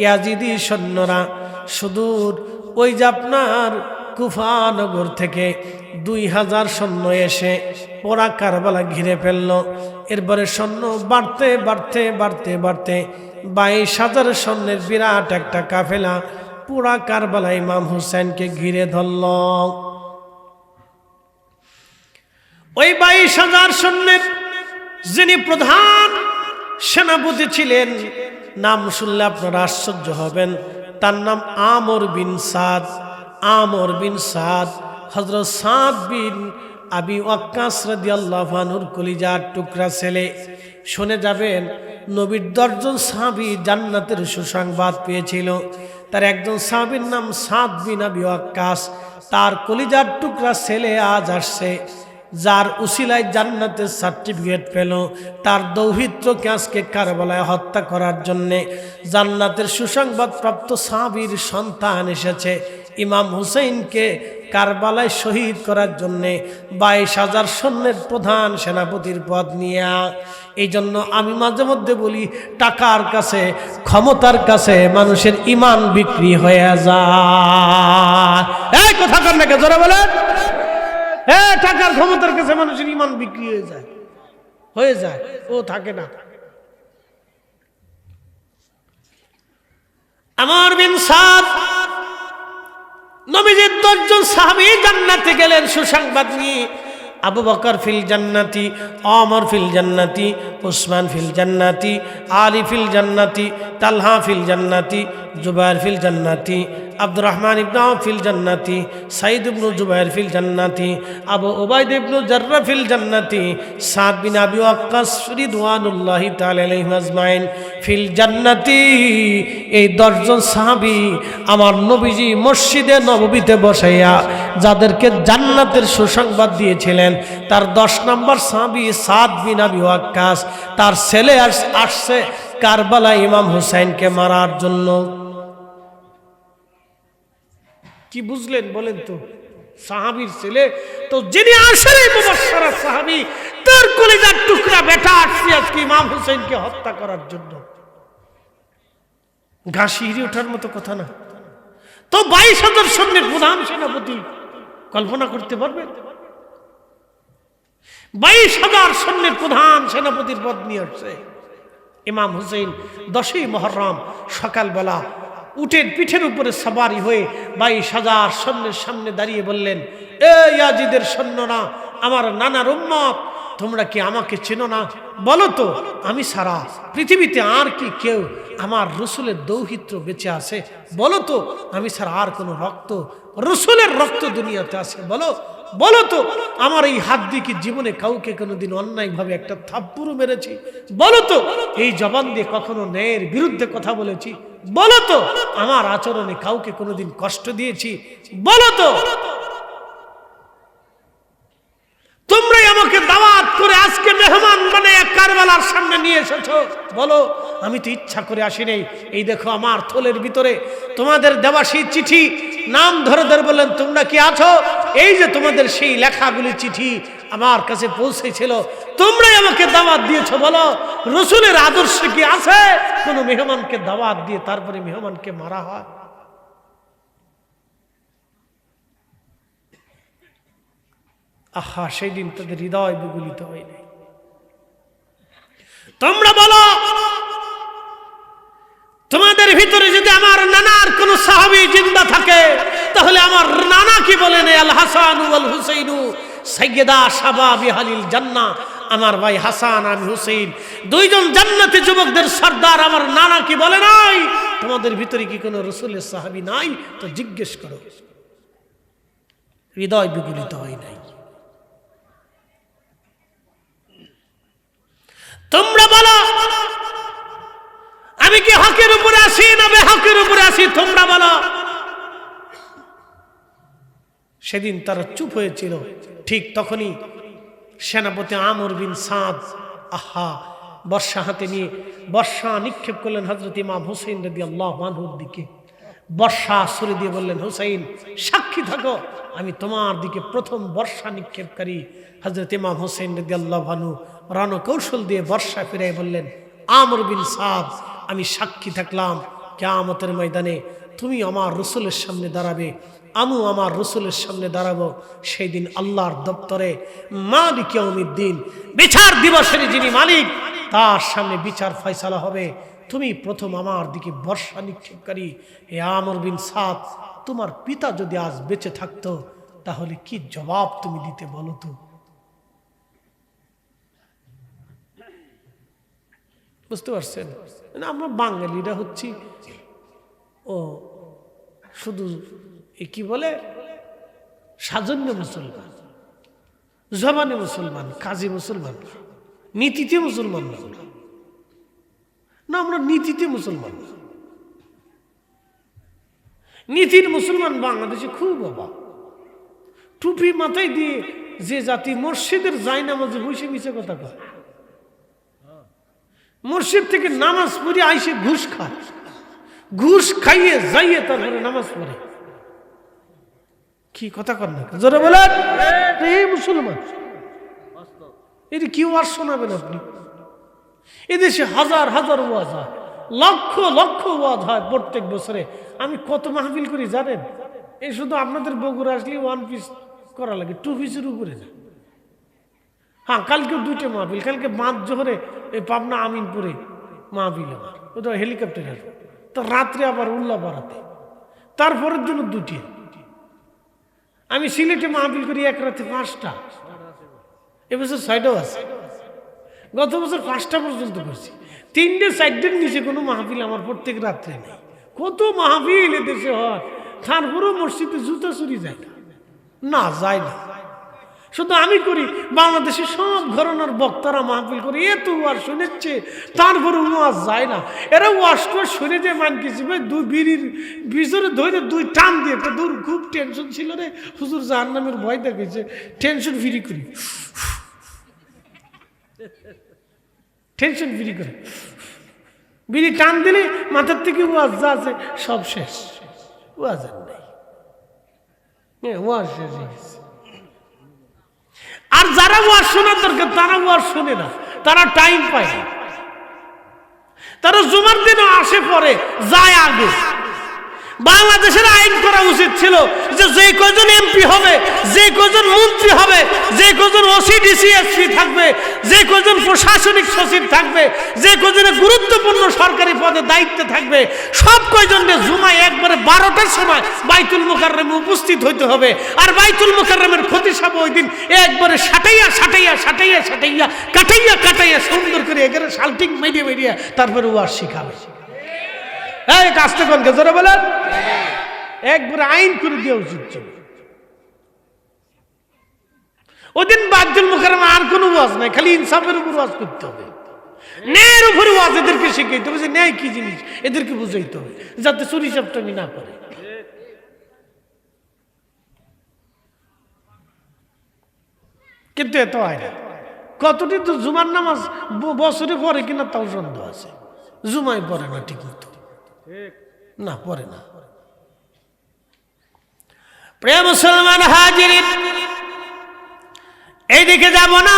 ইয়াজিদি সৈন্যরা সুদূর ওই যে আপনার কুফানগর থেকে ২০০০ সৈন্য এসে পোড়া কারবালা ঘিরে ফেলল। এরপরে সৈন্য বাড়তে বাড়তে বাড়তে বাড়তে ২২,০০০ সৈন্যের বিরাট একটা কাফেলা পুরা কারবালা ইমাম হুসাইনকে ঘিরে ধরল। ওই ২২,০০০ সৈন্যের যিনি প্রধান সেনাপতি ছিলেন, নাম শুনলে আপনারা আশ্চর্য হবেন, তার নাম আমর বিন সাদ। আমর বিন সাদ হযরত সাদ বিন আবি ওয়াক্কাস রাদিয়াল্লাহু আনহুর কলিজার টুকরা ছেলে। শুনে যাবেন, নবীর ১০ জন সাহাবী জান্নাতের সুসংবাদ পেয়েছিল। তার একজন সাহাবীর নাম সাদ বিন আবি ওয়াক্কাস, তার কলিজার টুকরা ছেলে আজ আসছে, যার উসিলায় জান্নাতের সার্টিফিকেট পেল। তার দৌহিত্রকে আজকে কারবালায় হত্যা করার জন্যে জান্নাতের সুসংবাদ প্রাপ্ত সাহাবীর সন্তান এসেছে ইমাম হুসাইনকে কারবালায় শহীদ করার জন্যে ২২,০০০ সৈন্যের প্রধান সেনাপতির পদ নিয়ে। এই জন্য আমি মাঝে মধ্যে বলি, টাকার কাছে ক্ষমতার কাছে মানুষের ইমান বিক্রি হয়ে যায়। এই কথা কর না কে জোরে বলেন। হ্যাঁ, টাকার ক্ষমতার কাছে মানুষের ইমান বিক্রি হয়ে যায়, ও থাকে না। আমর বিন সাদ নবীজির ১০ জন সাহাবী জান্নাতে গেলেন সুসংবাদ নিয়ে। আবু বকর ফিল জান্নাতি, ওমর ফিল জান্নাতি, উসমান ফিল জান্নাতি, আলী ফিল জান্নাতি, তালহা ফিল জান্নাতি, জুবাইর ফিল জান্নাতি, আব্দুর রহমান ইবনে আওফ ফিল জান্নাতি, সাইদ ইবনে জুবাইর ফিল জান্নাতি, আবু উবাইদা ইবনে জাররা ফিল জান্নাতি, সাদ বিন আবি ওয়াক্কাস রিদওয়ানুল্লাহি তাআলা আলাইহিম আজমাইন ফিল জান্নাতি। এই ১০ জন সাহাবী আমার নবীজি মসজিদে নববীতে বসাইয়া যাদেরকে জান্নাতের সুসংবাদ দিয়েছিলেন, তার ১০ নম্বর সাহাবী সাদ বিন আবি ওয়াক্কাস, তার ছেলে আসছে কারবালা ইমাম হুসাইনকে মারার জন্য। কি বুঝলেন বলেন তো? সাহাবীর ছেলে তো, যিনি আসলে মুবাশশারা সাহাবী, তার কলিজার টুকরা বেটা আসছে আজকে ইমাম হুসাইনকে হত্যা করার জন্য। ঘাসি হিরে ওঠার মতো কথা না তো। ২২,০০০ সৈন্যের প্রধান সেনাপতি, কল্পনা করতে পারবেন? ২২,০০০ সৈন্যের প্রধান সেনাপতির পদ নিয়ে আসছে ইমাম হুসাইন। ১০ই মুহররম সকালবেলা উটের পিঠের উপরে সবারি হয়ে ২২,০০০ সৈন্যের সামনে দাঁড়িয়ে বললেন, এ ইয়াজিদের সৈন্যরা, আমার নানার উম্মত, তোমরা কি আমাকে চেনো না? বলো তো, আমি সারা পৃথিবীতে আর কি কেউ আমার রসুলের দৌহিত্র বেঁচে আছে? বলো তো, আমি ছাড়া আর কোনো রসুলের রক্ত দুনিয়াতে আছে? বলো তো, আমার এই হাত দিয়ে কি জীবনে কাউকে কোনোদিন অন্যায়ভাবে একটা থাপ্পড় মেরেছি? বলো তো, এই জবান দিয়ে কখনো ন্যায়ের বিরুদ্ধে কথা বলেছি? বলো তো, আমার আচরণে কাউকে কোনোদিন কষ্ট দিয়েছি? বলো তো। তোমরাই আমাকে দাওয়াত করে আজকে মেহমান বানায় কারবালার সামনে নিয়ে এসেছো। বলো, আমি তো ইচ্ছা করে আসি নাই। এই দেখো আমার থলের ভিতরে তোমাদের দেওয়া সেই চিঠি, নাম ধরে ধরে বললেন, তোমরা কি আছো? এই যে তোমাদের সেই লেখাগুলি চিঠি আমার কাছে পৌঁছেছিল, তোমরাই আমাকে দাওয়াত দিয়েছো। বলো, রসুলের আদর্শ কি আছে কোন মেহমানকে দাওয়াত দিয়ে তারপরে মেহমানকে মারা হয়? আহা, সেই দিন তাদের হৃদয় বিগলিত হয় নাই। তোমরা বলো, তোমাদের ভিতরে যদি আমার নানার কোন সাহাবী জিন্দা থাকে, তাহলে আমার নানা কি বলেন, আল হাসান ওয়াল হুসাইনু সাইয়্যিদা শাবাবি আহলিল জান্নাহ, আমার ভাই হাসান আর হুসাইন দুইজন জান্নাতি যুবকদের সর্দার। আমার নানা কি বলে নাই? তোমাদের ভিতরে কি কোনো রাসূলের সাহাবী নাই? তো জিজ্ঞেস করো। হৃদয় বিগলিত হয় নাই। তোমরা বলো, আমি কি হকের উপরে আছি না বেহকের উপরে আছি? তোমরা বলো। সেদিন তারা চুপ হয়েছিল। ঠিক তখনই সেনাপতি আমর বিন সাদ, আহা, বর্ষা হাতে নিয়ে বর্ষা নিক্ষেপ করলেন হযরত ইমাম হুসাইন রাদিয়াল্লাহু আনহুর দিকে। বর্ষা ছুড়ে দিয়ে বললেন, হুসাইন সাক্ষী থাকো, আমি তোমার দিকে প্রথম বর্ষা নিক্ষেপকারী। হযরত ইমাম হুসাইন রাদিয়াল্লাহু আনহু রণকৌশল দিয়ে বর্ষা ফিরাই বললেন, আমর বিন সাদ, আমি সাক্ষী থাকলাম কিয়ামতের ময়দানে তুমি আমার রসুলের সামনে দাঁড়াবে, আমি আমার রসুলের সামনে দাঁড়াবো। সেই দিন আল্লাহর দপ্তরে মালিক ইয়াউমিদ্দিন, বিচার দিবসের যিনি মালিক, তার সামনে বিচার ফয়সালা হবে। তুমি প্রথম আমার দিকে বর্ষা নিক্ষেপকারী। হে আমর বিন সাদ, তোমার পিতা যদি আজ বেঁচে থাকতো তাহলে কি জবাব তুমি দিতে বলো তো? বুঝতে পারছেন? আমরা বাঙালিরা হচ্ছি ও শুধু কি বলে সাজন্য মুসলমান, জবানে মুসলমান, কাজে মুসলমান, নীতিতে মুসলমান না। আমরা নীতিতে মুসলমান না। নীতির মুসলমান বাংলাদেশে খুব অভাব। টুপি মাথায় দিয়ে যে জাতি মসজিদের যায় নামাজে বসে মিছে কথা কয়, মসজিদ থেকে নামাজ পড়ে আইসে ঘুষ খায়, ঘুষ খাইয়ে যাইয়ে তারপরে নামাজ পড়ে। কি কথা কর না জোরে বলেন, এই মুসলমান। এটা কি ওয়াজ শোনাবেন আপনি? এদেশে হাজার হাজার ওয়াজ হয়, লক্ষ লক্ষ ওয়াজ হয় প্রত্যেক বছরে। আমি কত মাহফিল করি জানেন? এই শুধু আপনাদের বগুড়া আসলে 1 পিস করা লাগে, 2 পিসের উপরে যায়। হ্যাঁ, কালকে 2টে মাহফিল, কালকে 5 জোহরে এই পাবনা আমিনপুরে মাহফিল আমার, ওটা হেলিকপ্টারে আসবে। তো রাত্রে আবার উল্লাপাড়াতে, তারপরের জন্য 2টে। আমি সিলেটে মাহফিল করি এক রাতে 5টা, এবছর 6টাও আছে। গত বছর 5টা পর্যন্ত করছি। 3টে 4টের নিচে কোনো মাহফিল আমার প্রত্যেক রাত্রে নেই। কত মাহফিল এদেশে হয়, তারপরেও মসজিদে জুতা চুরি যায় না, যায় না। শুধু আমি করি, বাংলাদেশের সব ঘরানার বক্তারা মাহফিল করে এত ওয়াজ শুনেছে, তারপরে ওয়াজ যায় না। এরা ওয়াজটা শুনে যে মান কিছু 2 বিড়ির ভিতরে ধরে 2 টান দিয়ে একটা দূর, খুব টেনশন ছিল রে হুজুর, জাহান্নামের ভয় দেখেছে, টেনশন ফ্রি করি, টেনশন ফ্রি করে বিড়ি টান দিলে মাথার থেকে ওয়াজ যা আছে সব শেষ, ওয়াজ আর নাই, ওয়াজ শেষ হয়ে গেছে। আর যারা ওয়াজ শোনার দরকার তারা ওয়াজ শোনে না, তারা টাইম পায় না। তারা জুমার দিনে আসে পরে, যায় আগে। বাংলাদেশের আইন করা উচিত ছিল যে যে কয়জন এমপি হবে, যে কয়জন মন্ত্রী হবে, যে কয়জন ওসি ডিসি এসপি থাকবে, যে কয়জন প্রশাসনিক সচিব থাকবে, যে কয়জনের গুরুত্বপূর্ণ সরকারি পদে দায়িত্বে থাকবে, সব কয়জনের জুমায় একবারে 12টার সময় বাইতুল মুকাররমে উপস্থিত হইতে হবে। আর বাইতুল মুকাররমের খতিব ওই দিন একবারে সাটাইয়া সাটাইয়া সাটাইয়া সাটাইয়া কাটাইয়া কাটাইয়া সুন্দর করে এগারে শাল্টিং মেরিয়ে মেরিয়ে তারপরে ওয়াজ শিখাবে। এই কাজটা কোন জোরে বলেন, একবারে আইন করে দেওয়া উচিত ছিল। ওদিন বাইতুল মুকাররমে আর কোনো ওয়াজ নাই, খালি ইনসাফের উপর ওয়াজ করতে হবে, ন্যায়ের উপরে ওয়াজ এদেরকে শিখাইতে হবে যে ন্যায় কি জিনিস, এদেরকে বুঝাইতে হবে যাতে চুরি চাপটামি না করে। কিন্তু এত হয় না। কতটি তো জুমার নামাজ বছরে পরে কিনা তাও সন্দেহ আছে, জুমায় পড়ে না ঠিক মতো, না পড়ে না। প্রিয় মুসলমান হাজিরিন, এইদিকে যাব না,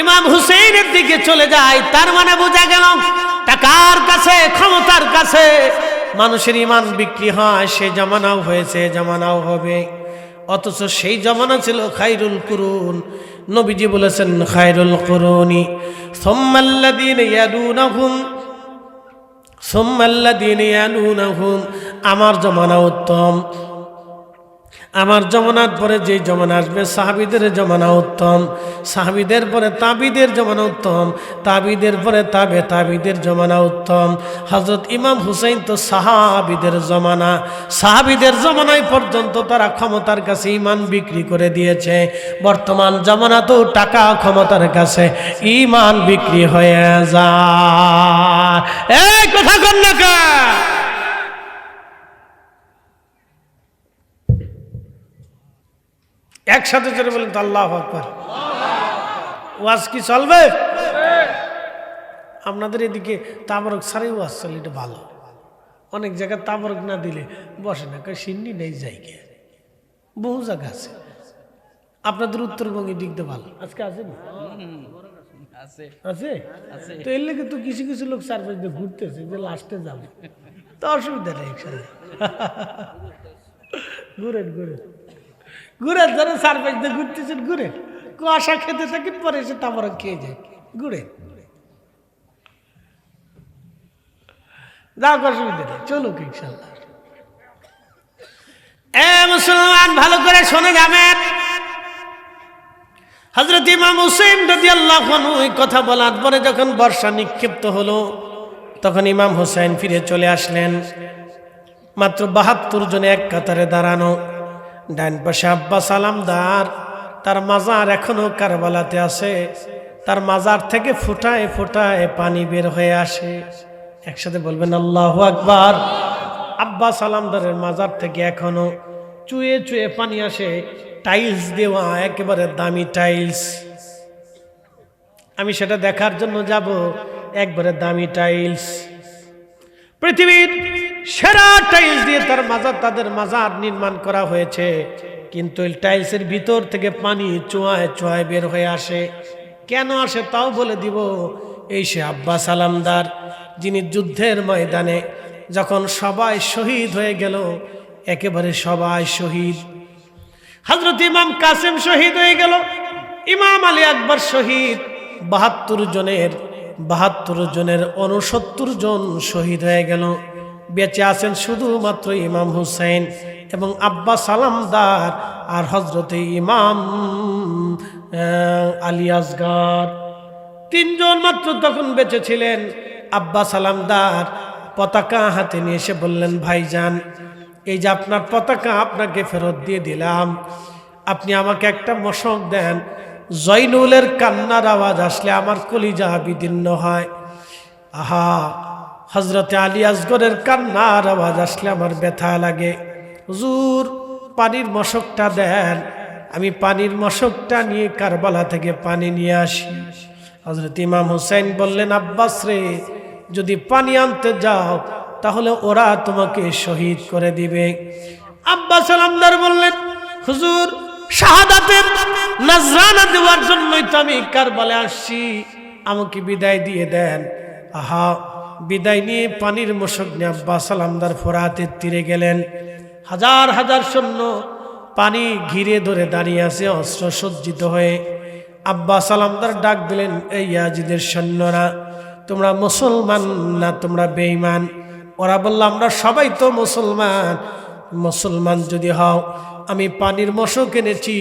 ইমাম হুসেইনের দিকে চলে যায়। তার মানে বোঝা গেল টাকার কাছে, ক্ষমতার কাছে মানুষের ইমান বিক্রি হয়। সেই জামানাও হয়েছে, জামানাও হবে। অথচ সেই জামানা ছিল খায়রুল কুরুন। নবীজি বলেছেন খায়রুল কুরুনি সুম্মাল্লাযীনা ইয়ালুনাহুম সুম্মাল্লাযীনা ইয়ালুনাহুম, আমার জামানা উত্তম। আমার জমানার পরে যে জমানা আসবে সাহাবীদের জমানা উত্তম, সাহাবীদের পরে তাবিদের জমানা উত্তম, তাবিদের পরে তাবিদের জমানা উত্তম। হযরত ইমাম হুসাইন তো সাহাবীদের জমানা, সাহাবীদের জমানায় পর্যন্ত তারা ক্ষমতার কাছে ঈমান বিক্রি করে দিয়েছে। বর্তমান জমানা তো টাকা ক্ষমতার কাছে ঈমান বিক্রি হয়ে যায়। এই কথা কন না কা? একসাথে চলে বলেন তো আল্লাহু আকবার। ওয়াজ কি চলবে? আপনাদের এদিকে তাবরক ছাড়াই ওয়াজ চলে, এটা ভালো। অনেক জায়গায় তাবরক না দিলে বসে না, সিন্নি নেই জায়গা, বহু জায়গা আছে। আপনাদের উত্তরবঙ্গে দিক দিয়ে ভালো আজকে আছে না? আছে তো এর লেগে তো কিছু কিছু লোক চারপাশ দিয়ে ঘুরতেছে যে লাস্টে যাবে, তো অসুবিধা নেই। ঘুরেন ঘুরেন ঘুরেন, যারা চারপাশ দিয়ে ঘুরতেছেন ঘুরেন, কুয়াশা খেতে থাকেন, পরে এসে তাবরক খেয়ে যায়, ঘুরেন, যাক অসুবিধা নেই, চলুক ইনশাল্লাহ। মুসলমান ভালো করে শুনে যাবেন, হযরত ইমাম হুসাইন রাদিয়াল্লাহু আনহু এই কথা বলার পরে যখন বর্ষা নিক্ষিপ্ত হলো, তখন ইমাম হুসাইন ফিরে চলে আসলেন। মাত্র ৭২ জনে এক কাতারে দাঁড়ানো, ডান পাশে আব্বাস আলামদার, তার মাজার এখনো কারবালাতে আছে, তার মাজার থেকে ফোঁটায় ফোঁটায় পানি বের হয়ে আসে। একসাথে বলবেন আল্লাহু আকবার। আব্বাস আলামদারের মাজার থেকে এখনো চুয়ে চুয়ে পানি আসে, টাইলস দেওয়া, একেবারে দামি টাইলস। আমি সেটা দেখার জন্য যাব, একবারে দামি টাইলস, পৃথিবীর সেরা টাইলস দিয়ে তাদের মাজার নির্মাণ করা হয়েছে। কিন্তু এই টাইলসের ভিতর থেকে পানি চুয়ায় চুয়ায় বের হয়ে আসে। কেন আসে তাও বলে দিব। এই সে আব্বাস আলামদার, যিনি যুদ্ধের ময়দানে যখন সবাই শহীদ হয়ে গেল, একেবারে সবাই শহীদ, হযরত ইমাম কাসেম শহীদ হয়ে গেল, ইমাম আলী আকবর শহীদ, ৭২ জনের ৬৯ জন শহীদ হয়ে গেল। বেঁচে আছেন শুধুমাত্র ইমাম হুসাইন এবং আব্বাস আলামদার আর হযরতে ইমাম আলী আসগর, ৩ জন মাত্র তখন বেঁচে ছিলেন। আব্বাস আলামদার পতাকা হাতে নিয়ে এসে বললেন, ভাইজান, এই যে আপনার পতাকা আপনাকে ফেরত দিয়ে দিলাম, আপনি আমাকে একটা মশক দেন। জয়নুলের কান্নার আওয়াজ আসলে আমার কলিজা বিদীর্ণ হয়। আহা, হযরতে আলী আসগরের কান্নার আওয়াজ আসলে আমার ব্যথা লাগে। হুজুর, পানির মশকটা দেন। আমি পানির মশকটা নিয়ে কারবালা থেকে পানি নিয়ে আসি। হযরত ইমাম হুসাইন বললেন, আব্বাস রে, যদি পানি আনতে যাও তাহলে ওরা তোমাকে শহীদ করে দিবে। আব্বাস আলামদার বললেন, হুজুর, শাহাদাতের নজরানা দেওয়ার জন্যই তো আমি কারবালায় আসছি, আমাকে বিদায় দিয়ে দেন। আহা, বিদায় নিয়ে পানির মশক নিয়ে আব্বাস আলামদার ফোরাতের তীরে গেলেন। হাজার হাজার সৈন্য পানি ঘিরে ধরে দাঁড়িয়ে আছে অস্ত্র সজ্জিত হয়ে। আব্বাস আলামদার ডাক দিলেন, এই ইয়াজিদের সৈন্যরা, তোমরা মুসলমান না তোমরা বেঈমান? ওরা বলল, আমরা সবাই তো মুসলমান। মুসলমান যদি হও, আমি পানির মশক এনেছি।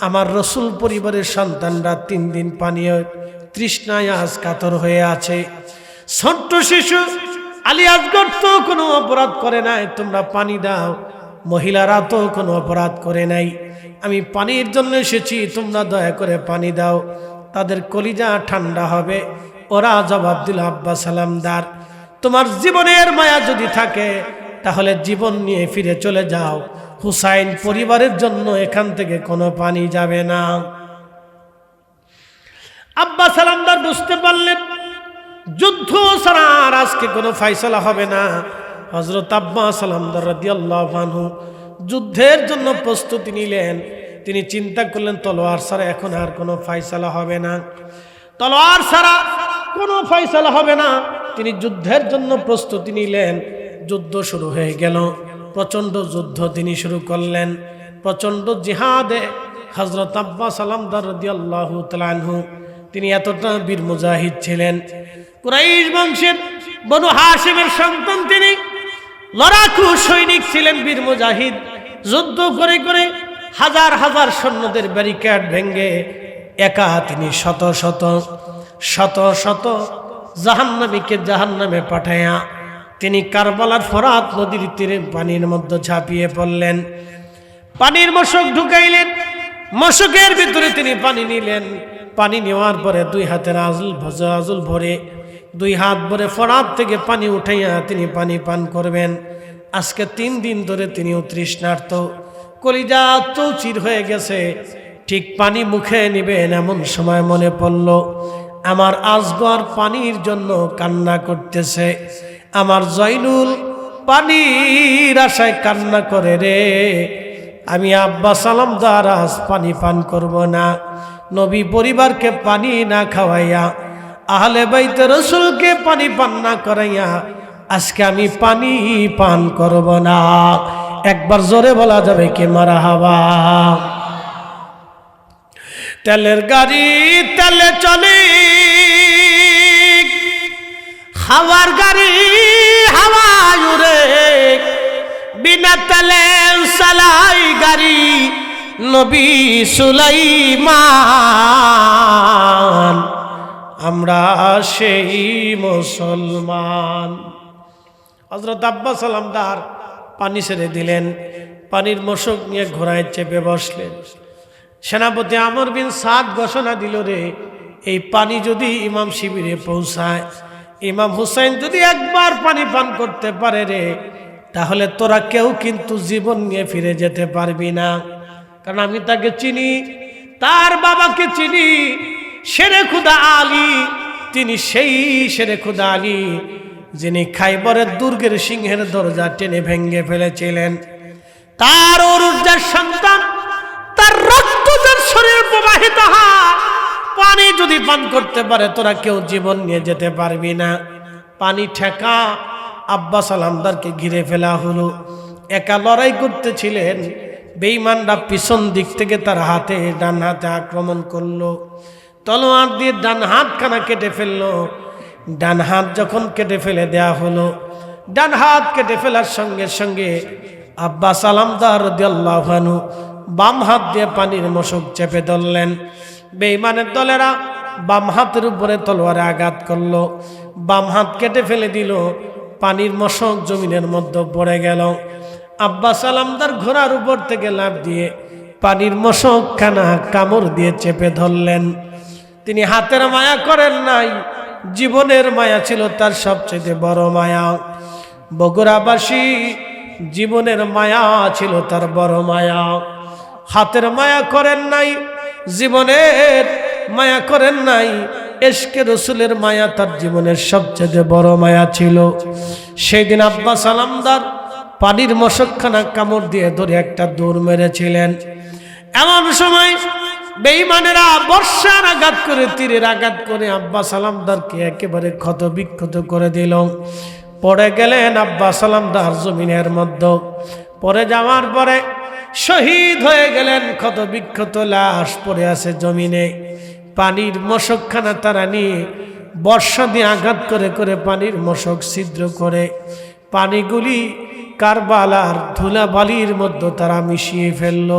আমার রসুল পরিবারের সন্তানরা 3 দিন পানি তৃষ্ণায় আজ কাতর হয়ে আছে। ছোট্ট শিশু আলী আসগর তো কোনো অপরাধ করে নাই, তোমরা পানি দাও। মহিলারা তো কোনো অপরাধ করে নাই, আমি পানির জন্য এসেছি, তোমরা দয়া করে পানি দাও, তাদের কলিজা ঠান্ডা হবে। ওরা জবাব দিল, আব্বাস আলামদার, তোমার জীবনের মায়া যদি থাকে তাহলে জীবন নিয়ে ফিরে চলে যাও, হুসাইন পরিবারের জন্য এখান থেকে কোনো পানি যাবে না। আব্বাস আলামদার বুঝতে পারলেন যুদ্ধ ছাড়া আর আজকে কোনো ফয়সালা হবে না। হযরত আব্বাস আলামদার রাদিয়াল্লাহু আনহু যুদ্ধের জন্য প্রস্তুতি নিলেন। তিনি চিন্তা করলেন, তলোয়ার ছাড়া এখন আর কোনো ফয়সালা হবে না, তলোয়ার ছাড়া কোনো ফয়সালা হবে না। তিনি যুদ্ধের জন্য প্রস্তুতি নিলেন। যুদ্ধ শুরু হয়ে গেল, প্রচণ্ড যুদ্ধ তিনি শুরু করলেন, প্রচণ্ড জিহাদে। হযরত আব্বাস আলামদার রাদিয়াল্লাহু তাআলা আনহু তিনি এতটা বীর মুজাহিদ ছিলেন। কুরাইশ বংশের বনু হাশিমের সন্তান তিনি, লড়াকু সৈনিক ছিলেন, বীর মুজাহিদ। যুদ্ধ করে করে হাজার হাজার সৈন্যদের ব্যারিকেড ভেঙে একা তিনি শত শত জাহান্নামীকে জাহান্নামে পাঠায়া তিনি কারবালার ফরাত নদীর তীরে পানির মধ্যে ঝাঁপিয়ে পড়লেন। পানির মশক ঢুকাইলেন, মশকের ভিতরে তিনি পানি নিলেন। পানি নেওয়ার পরে 2 হাতের আজল ভরে 2 হাত ভরে ফরাত থেকে পানি উঠাইয়া তিনি পানি পান করবেন। আজকে 3 দিন ধরে তিনিও তৃষ্ণার্ত, কলিজা চৌচির হয়ে গেছে। ঠিক পানি মুখে নিবেন এমন সময় মনে পড়ল আমার আসগর পানির জন্য কান্না করতেছে, আমার জয়নুল পানির আশায় কান্না করে রে। আমি আব্বা সালামদার আজ পানি পান করব না। নবী পরিবারকে পানি না খাওয়াইয়া, আহলে বাইতে রাসূলকে পানি পান না করাইয়া আজকে আমি পানি পান করব না। একবার জোরে বলা যাবে কি মারহাবা। তেলের গাড়ি তেলে চলে, হাওয়ার গাড়ি হাওয়ায় উড়ে, বিনা তেলে চালাই গাড়ি নবী সুলাইমান। আমরা সেই মুসলমান। হযরত আব্বাস সালামদার পানি ছেড়ে দিলেন, পানির মশক নিয়ে ঘোড়ায় চেপে বসলেন। সেনাপতি আমর বিন সাদ ঘোষণা দিল, রে এই পানি যদি ইমাম শিবিরে পৌঁছায়, ইমাম হুসাইন যদি একবার পানি পান করতে পারে রে, তাহলে তোরা কেউ কিন্তু জীবন নিয়ে ফিরে যেতে পারবি না। কারণ আমি তাকে চিনি, তার বাবাকে চিনি, শেরে খুদা আলী। তিনি সেই শেরে খুদা আলী যিনি খাইবরের দুর্গের সিংহের দরজা টেনে ভেঙে ফেলেছিলেন। তার অরুজার সন্তান, তার রক্ত যার শরীরে প্রবাহিত হয়, পানি যদি পান করতে পারে তোরা কেউ জীবন নিয়ে যেতে পারবি না। পানি ঠেকা আব্বাস সালামদারকে ঘিরে ফেলা হলো। একা লড়াই করতেছিলেন, বেঈমানরা পিছন দিক থেকে তার হাতে ডান হাতে আক্রমণ করলো, তলোয়ার দিয়ে ডান হাতখানা কেটে ফেললো। ডান হাত যখন কেটে ফেলে দেয়া হলো, ডান হাত কেটে ফেলার সঙ্গে সঙ্গে আব্বাস সালামদার রাদিয়াল্লাহু আনহু বাম হাত দিয়ে পানির মশক চেপে ধরলেন। বেঈমানের দলেরা বাম হাতের উপরে তলোয়ারে আঘাত করলো, বাম হাত কেটে ফেলে দিল। পানির মশক জমিনের মধ্যে পড়ে গেল। আব্বাস সালামদার ঘোড়ার উপর থেকে লাফ দিয়ে পানির মশক খানা কামড় দিয়ে চেপে ধরলেন। তিনি হাতের মায়া করেন নাই, জীবনের মায়া ছিল তার সবচেয়ে বড় মায়া। বগুড়াবাসী, জীবনের মায়া ছিল তার বড় মায়া। হাতের মায়া করেন নাই, জীবনের মায়া করেন নাই, ইশকে রাসূলের মায়া তার জীবনের সবচেয়ে বড় মায়া ছিল। সেই দিন আব্বাস সালামদার পানির মশকখানা কামড় দিয়ে ধরে একটা দৌড় মেরেছিলেন। এমন সময় বেঈমানেরা বর্ষার আঘাত করে, তীরের আঘাত করে আব্বাস সালামদারকে একেবারে ক্ষত বিক্ষত করে দিল। পড়ে গেলেন আব্বাস সালামদার জমিনের মধ্যে। পড়ে যাওয়ার পরে শহীদ হয়ে গেলেন, ক্ষত বিক্ষত লাশ পড়ে আছে জমিনে। পানির মশকখানা তারা নিয়ে বর্ষা দিয়ে আঘাত করে করে পানির মশক ছিদ্র করে পানিগুলি কারবালার ধুলাবালির মধ্যে তারা মিশিয়ে ফেলল।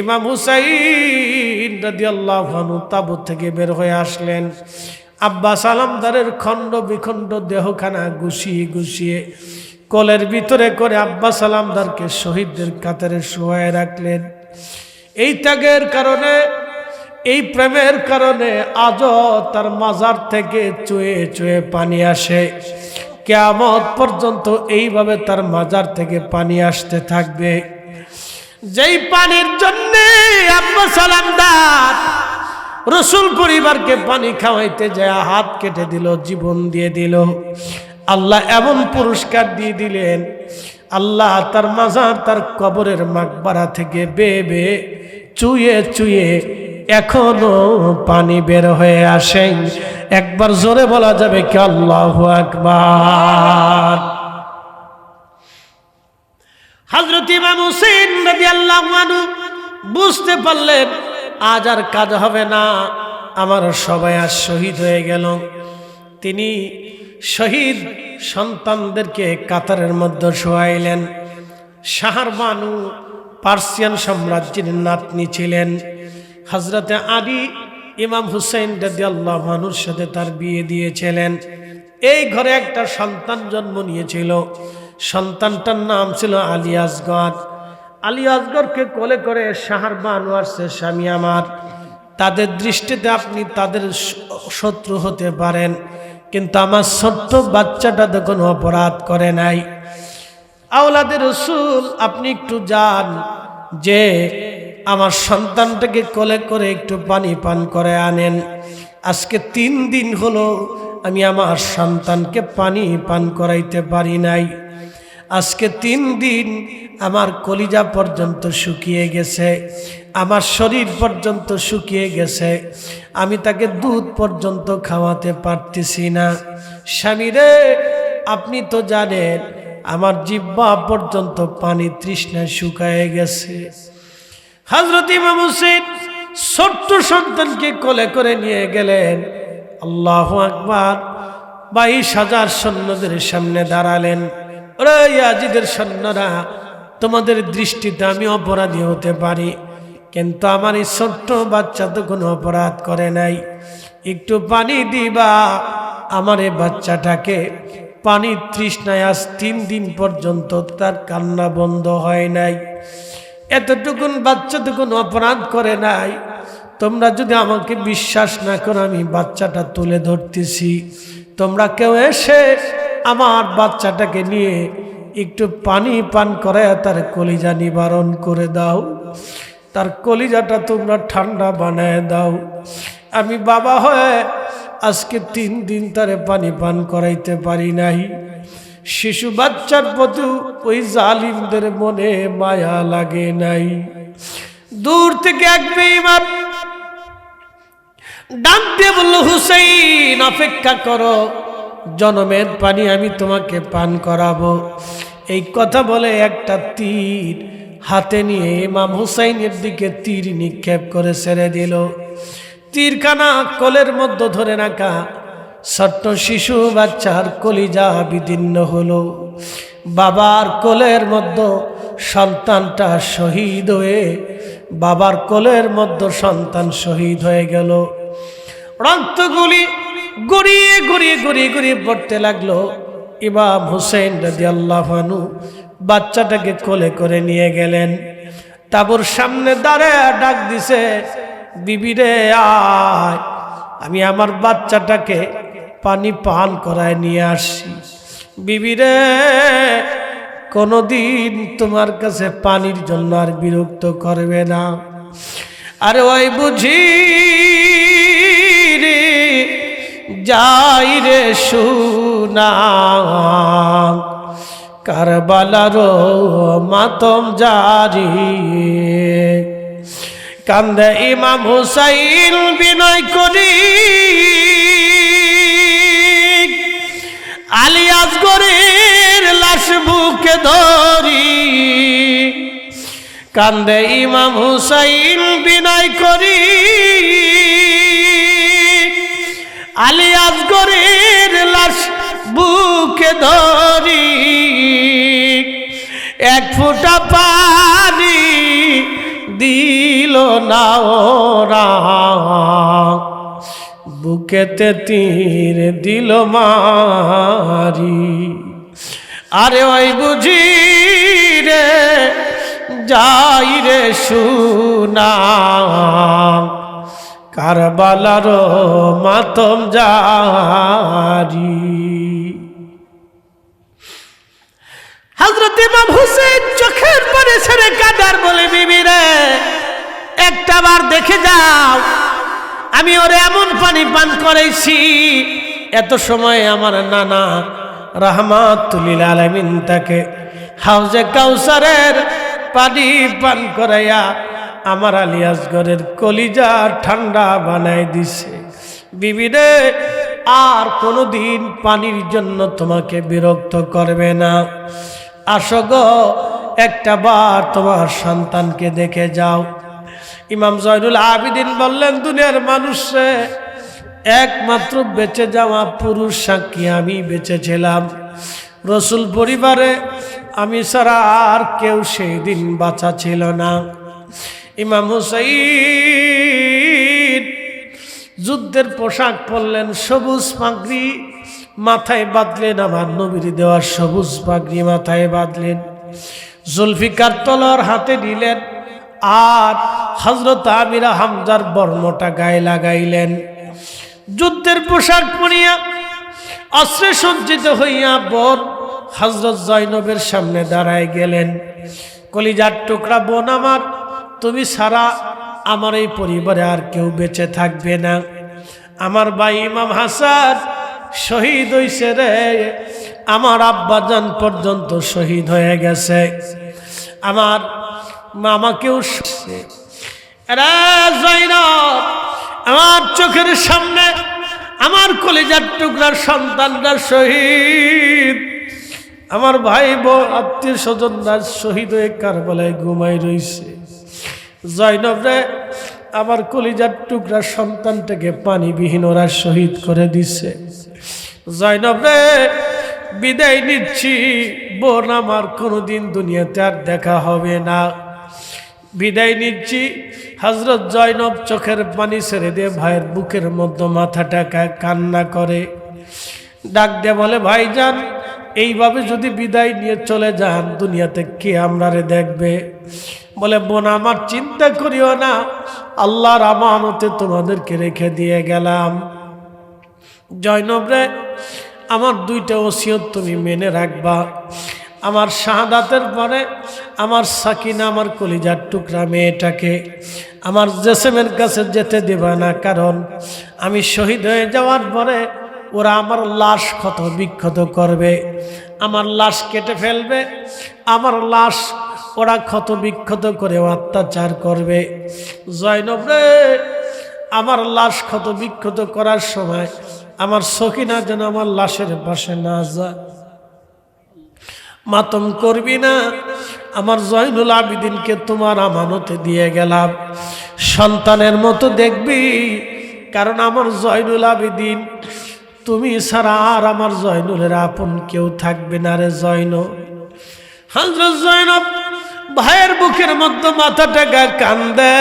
ইমাম হুসাইন রাদিয়াল্লাহু আনহু তাবুত থেকে বের হয়ে আসলেন। আব্বাস সালামদারের খণ্ড বিখণ্ড দেহখানা গুছিয়ে গুছিয়ে কোলের ভিতরে করে আব্বাস সালামদারকে শহীদদের কাতারে শোয়ায় রাখলেন। এই ত্যাগের কারণে, এই প্রেমের কারণে আজও তার মাজার থেকে চুয়ে চুয়ে পানি আসে। কিয়ামত পর্যন্ত এইভাবে তার মাজার থেকে পানি আসতে থাকবে। যেই পানির জন্য আব্বাস সালামদার রাসূল পরিবারকে পানি খাওয়াইতে যায় হাত কেটে দিল, জীবন দিয়ে দিল, আল্লাহ এমন পুরস্কার দিয়ে দিলেন। আল্লাহ তার মাজার, তার কবরের মাকবারা থেকে বেয়ে বেয়ে চুয়ে চুয়ে এখনো পানি বের হয়ে আসে। একবার জোরে বলা যাবে কি আল্লাহু আকবার। হযরত ইমাম হুসাইন রাদিয়াল্লাহু আনহু বুঝতে পারলেন আজ আর কাজ হবে না, আমার সবাই আজ শহীদ হয়ে গেল। তিনি শহীদ সন্তানদেরকে কাতারের মধ্যে শোয়াইলেন। শাহরবানু পার্সিয়ান সাম্রাজ্যের নাতনি ছিলেন। হযরতে আলী ইমাম হুসাইন রাদিয়াল্লাহু আনহুর সাথে তার বিয়ে দিয়েছিলেন। এই ঘরে একটা সন্তান জন্ম নিয়েছিল, সন্তানটার নাম ছিল আলী আসগর। আলী আসগরকে কোলে করে শাহরবানু আসছে, স্বামী আমার, তাদের দৃষ্টিতে আপনি তাদের শত্রু হতে পারেন, কিন্তু আমার ছোট্ট বাচ্চাটা তো কোনো অপরাধ করে নাই। আওলাদে রাসূল, আপনি একটু যান, যে আমার সন্তানটাকে কোলে করে একটু পানি পান করে আনেন। আজকে 3 দিন হলো আমি আমার সন্তানকে পানি পান করাইতে পারি নাই। আজকে 3 দিন আমার কলিজা পর্যন্ত শুকিয়ে গেছে, আমার শরীর পর্যন্ত শুকিয়ে গেছে, আমি তাকে দুধ পর্যন্ত খাওয়াতে পারতেছি না। স্বামী রে, আপনি তো জানেন আমার জিহ্বা পর্যন্ত পানি তৃষ্ণায় শুকায়ে গেছে। হযরত ইমাম হোসেন ছোট্ট সন্তানকে কোলে করে নিয়ে গেলেন। আল্লাহু আকবার। 22,000 সৈন্যদের সামনে দাঁড়ালেন। ওরে ইয়াজিদের সৈন্যরা, তোমাদের দৃষ্টিতে আমি অপরাধী হতে পারি, কিন্তু আমার এই ছোট্ট বাচ্চা তো কোনো অপরাধ করে নাই, একটু পানি দিবা। আমার এই বাচ্চাটাকে পানি তৃষ্ণায় আজ 3 দিন পর্যন্ত তার কান্না বন্ধ হয় নাই। এতটুকুন বাচ্চা তো কোনো অপরাধ করে নাই। তোমরা যদি আমাকে বিশ্বাস না করো, আমি বাচ্চাটা তুলে ধরতেছি, তোমরা কেউ এসে আমার বাচ্চাটাকে নিয়ে একটু পানি পান করে তার কলিজা নিবারণ করে দাও, তার কলিজাটা তোমরা ঠান্ডা বানায় দাও। আমি বাবা হয়ে আজকে 3 দিন তারে পানি পান করাইতে পারি নাই। শিশু বাচ্চার প্রতি ওই জালিমদের মনে মায়া লাগে নাই। দূর থেকে এক বেঈমান ডাক দিয়ে বলল, হুসাইন অপেক্ষা করো, জনমের পানি আমি তোমাকে পান করাবো। এই কথা বলে একটা তীর হাতে নিয়ে ইমাম হুসাইনের দিকে তীর নিক্ষেপ করে ছেড়ে দিল। তীরখানা কোলের মধ্যে ধরে রাখা ছোট্ট শিশু বাচ্চার কলিজা বিদীর্ণ হলো। বাবার কোলের মধ্যে সন্তানটা শহীদ হয়ে, বাবার কোলের মধ্যে সন্তান শহীদ হয়ে গেল। রক্তগুলি গড়িয়ে গড়িয়ে গড়িয়ে গড়িয়ে পড়তে লাগলো। ইমাম হুসেন রাদিয়াল্লাহু আনহু বাচ্চাটাকে কোলে করে নিয়ে গেলেন। তাঁবুর সামনে দাঁড়ায় ডাক দিছে, বিবি রে আয়, আমি আমার বাচ্চাটাকে পানি পান করায় নিয়ে আসছি। বিবি রে, কোনদিন তোমার কাছে পানির জন্য আর বিরক্ত করবে না। আরে ওই বুঝি রে যাই রে শুনা, কারবালার মাতম জারি, কান্দে ইমাম হুসাইন বিনয় করি, আলী আসগরের লাশ বুকে ধরি। কান্দে ইমাম হুসাইন বিনয় করি, আলী আসগরের লাশ বুকে ধরি। এক ফোঁটা পানি দিল না ওরা, বুকেতে তীর দিল মারি। আরে ওই বুঝি রে যাই রে শুনা, কারবালার মাতম জারি। হযরত ইমাম হুসেন চোখের পানি ছেড়ে কাঁদার বলে, বিবি রে একটা বার দেখে যাও, আমি ওরে এমন পানি পান করাইছি, এত সময় আমার নানা রাহমাতুল লিল আলামিন তাকে হাউজে কাউসারের পানি পান করাইয়া আমার আলী আসগরের কলিজা ঠান্ডা বানাই দিছে। বিবি রে, আর কোনোদিন পানির জন্য তোমাকে বিরক্ত করবে না। আসো গো, একটা বার তোমার সন্তানকে দেখে যাও। ইমাম জয়নুল আবিদিন বললেন, দুনিয়ার মানুষে একমাত্র বেঁচে যাওয়া পুরুষ সাক্ষী আমি বেঁচেছিলাম। রসুল পরিবারে আমি ছাড়া আর কেউ সেই দিন বাঁচা ছিল না। ইমাম হুসাইন যুদ্ধের পোশাক পরলেন, সবুজ পাগড়ি মাথায় বাঁধলেন, আমার নবীর দেওয়া সবুজ পাগড়ি মাথায় বাঁধলেন, জুলফিকার তলোয়ার হাতে নিলেন, আর হযরত আমিরা হামজার বর্ণটা গায়ে লাগাইলেন। যুদ্ধের পোশাক পরিয়া অস্ত্রে সজ্জিত হইয়া বোন হযরত জয়নবের সামনে দাঁড়ায় গেলেন। কলিজার টুকরা বোন আমার, তুমি ছাড়া আমার এই পরিবারে আর কেউ বেঁচে থাকবে না। আমার ভাই ইমাম হাসান শহীদ হইছে রে, আমার আব্বাজান পর্যন্ত শহীদ হয়ে গেছে, আমার মামাকেও জয়নব আমার চোখের সামনে আমার কলিজার টুকরার সন্তানরা শহীদ, আমার ভাই বোন আত্মীয় স্বজনরা শহীদ হয়ে কারবালায় ঘুমাই রইছে। জয়নব রে আমার কলিজার টুকরার সন্তানটাকে পানিবিহীন ওরা শহীদ করে দিছে। জয়নব রে বিদায় নিচ্ছি, বোন আমার কোনোদিন দুনিয়াতে আর দেখা হবে না, বিদায় নিচ্ছি। হযরত জয়নব চোখের পানি ছেড়ে দিয়ে ভাইয়ের বুকের মধ্যে মাথাটা কান্না করে, ডাক দিয়ে বলে, ভাইজান এইভাবে যদি বিদায় নিয়ে চলে যান দুনিয়াতে কে আমরারে দেখবে? বলে, বোন আমার চিন্তা করিও না, আল্লাহর আমানতে তোমাদেরকে রেখে দিয়ে গেলাম। জয়নব রে আমার দুইটা ওসিয়ত তুমি মেনে রাখবা। আমার শাহাদাতের পরে আমার সাকিনা আমার কলিজার টুকরা মেয়েটাকে আমার জেসেমের কাছে যেতে দেবা না, কারণ আমি শহীদ হয়ে যাওয়ার পরে ওরা আমার লাশ ক্ষত বিক্ষত করবে, আমার লাশ কেটে ফেলবে, আমার লাশ ওরা ক্ষত বিক্ষত করে অত্যাচার করবে। জয়নব রে আমার লাশ ক্ষত বিক্ষত করার সময় আমার সখিনা যেন আমার লাশের পাশে না যায়। মাতম করবি না, আমার জয়নুল আবিদিনকে তোমার আমানতে দিয়ে গেলাম, সন্তানের মতো দেখবি, কারণ আমার জয়নুল আবিদিন তুমি ছাড়া আর আমার জয়নুলের আপন কেউ থাকবে না রে জয়নব। হযরত জয়নব ভাইয়ের বুকের মধ্যে মাথাটা কান্দে।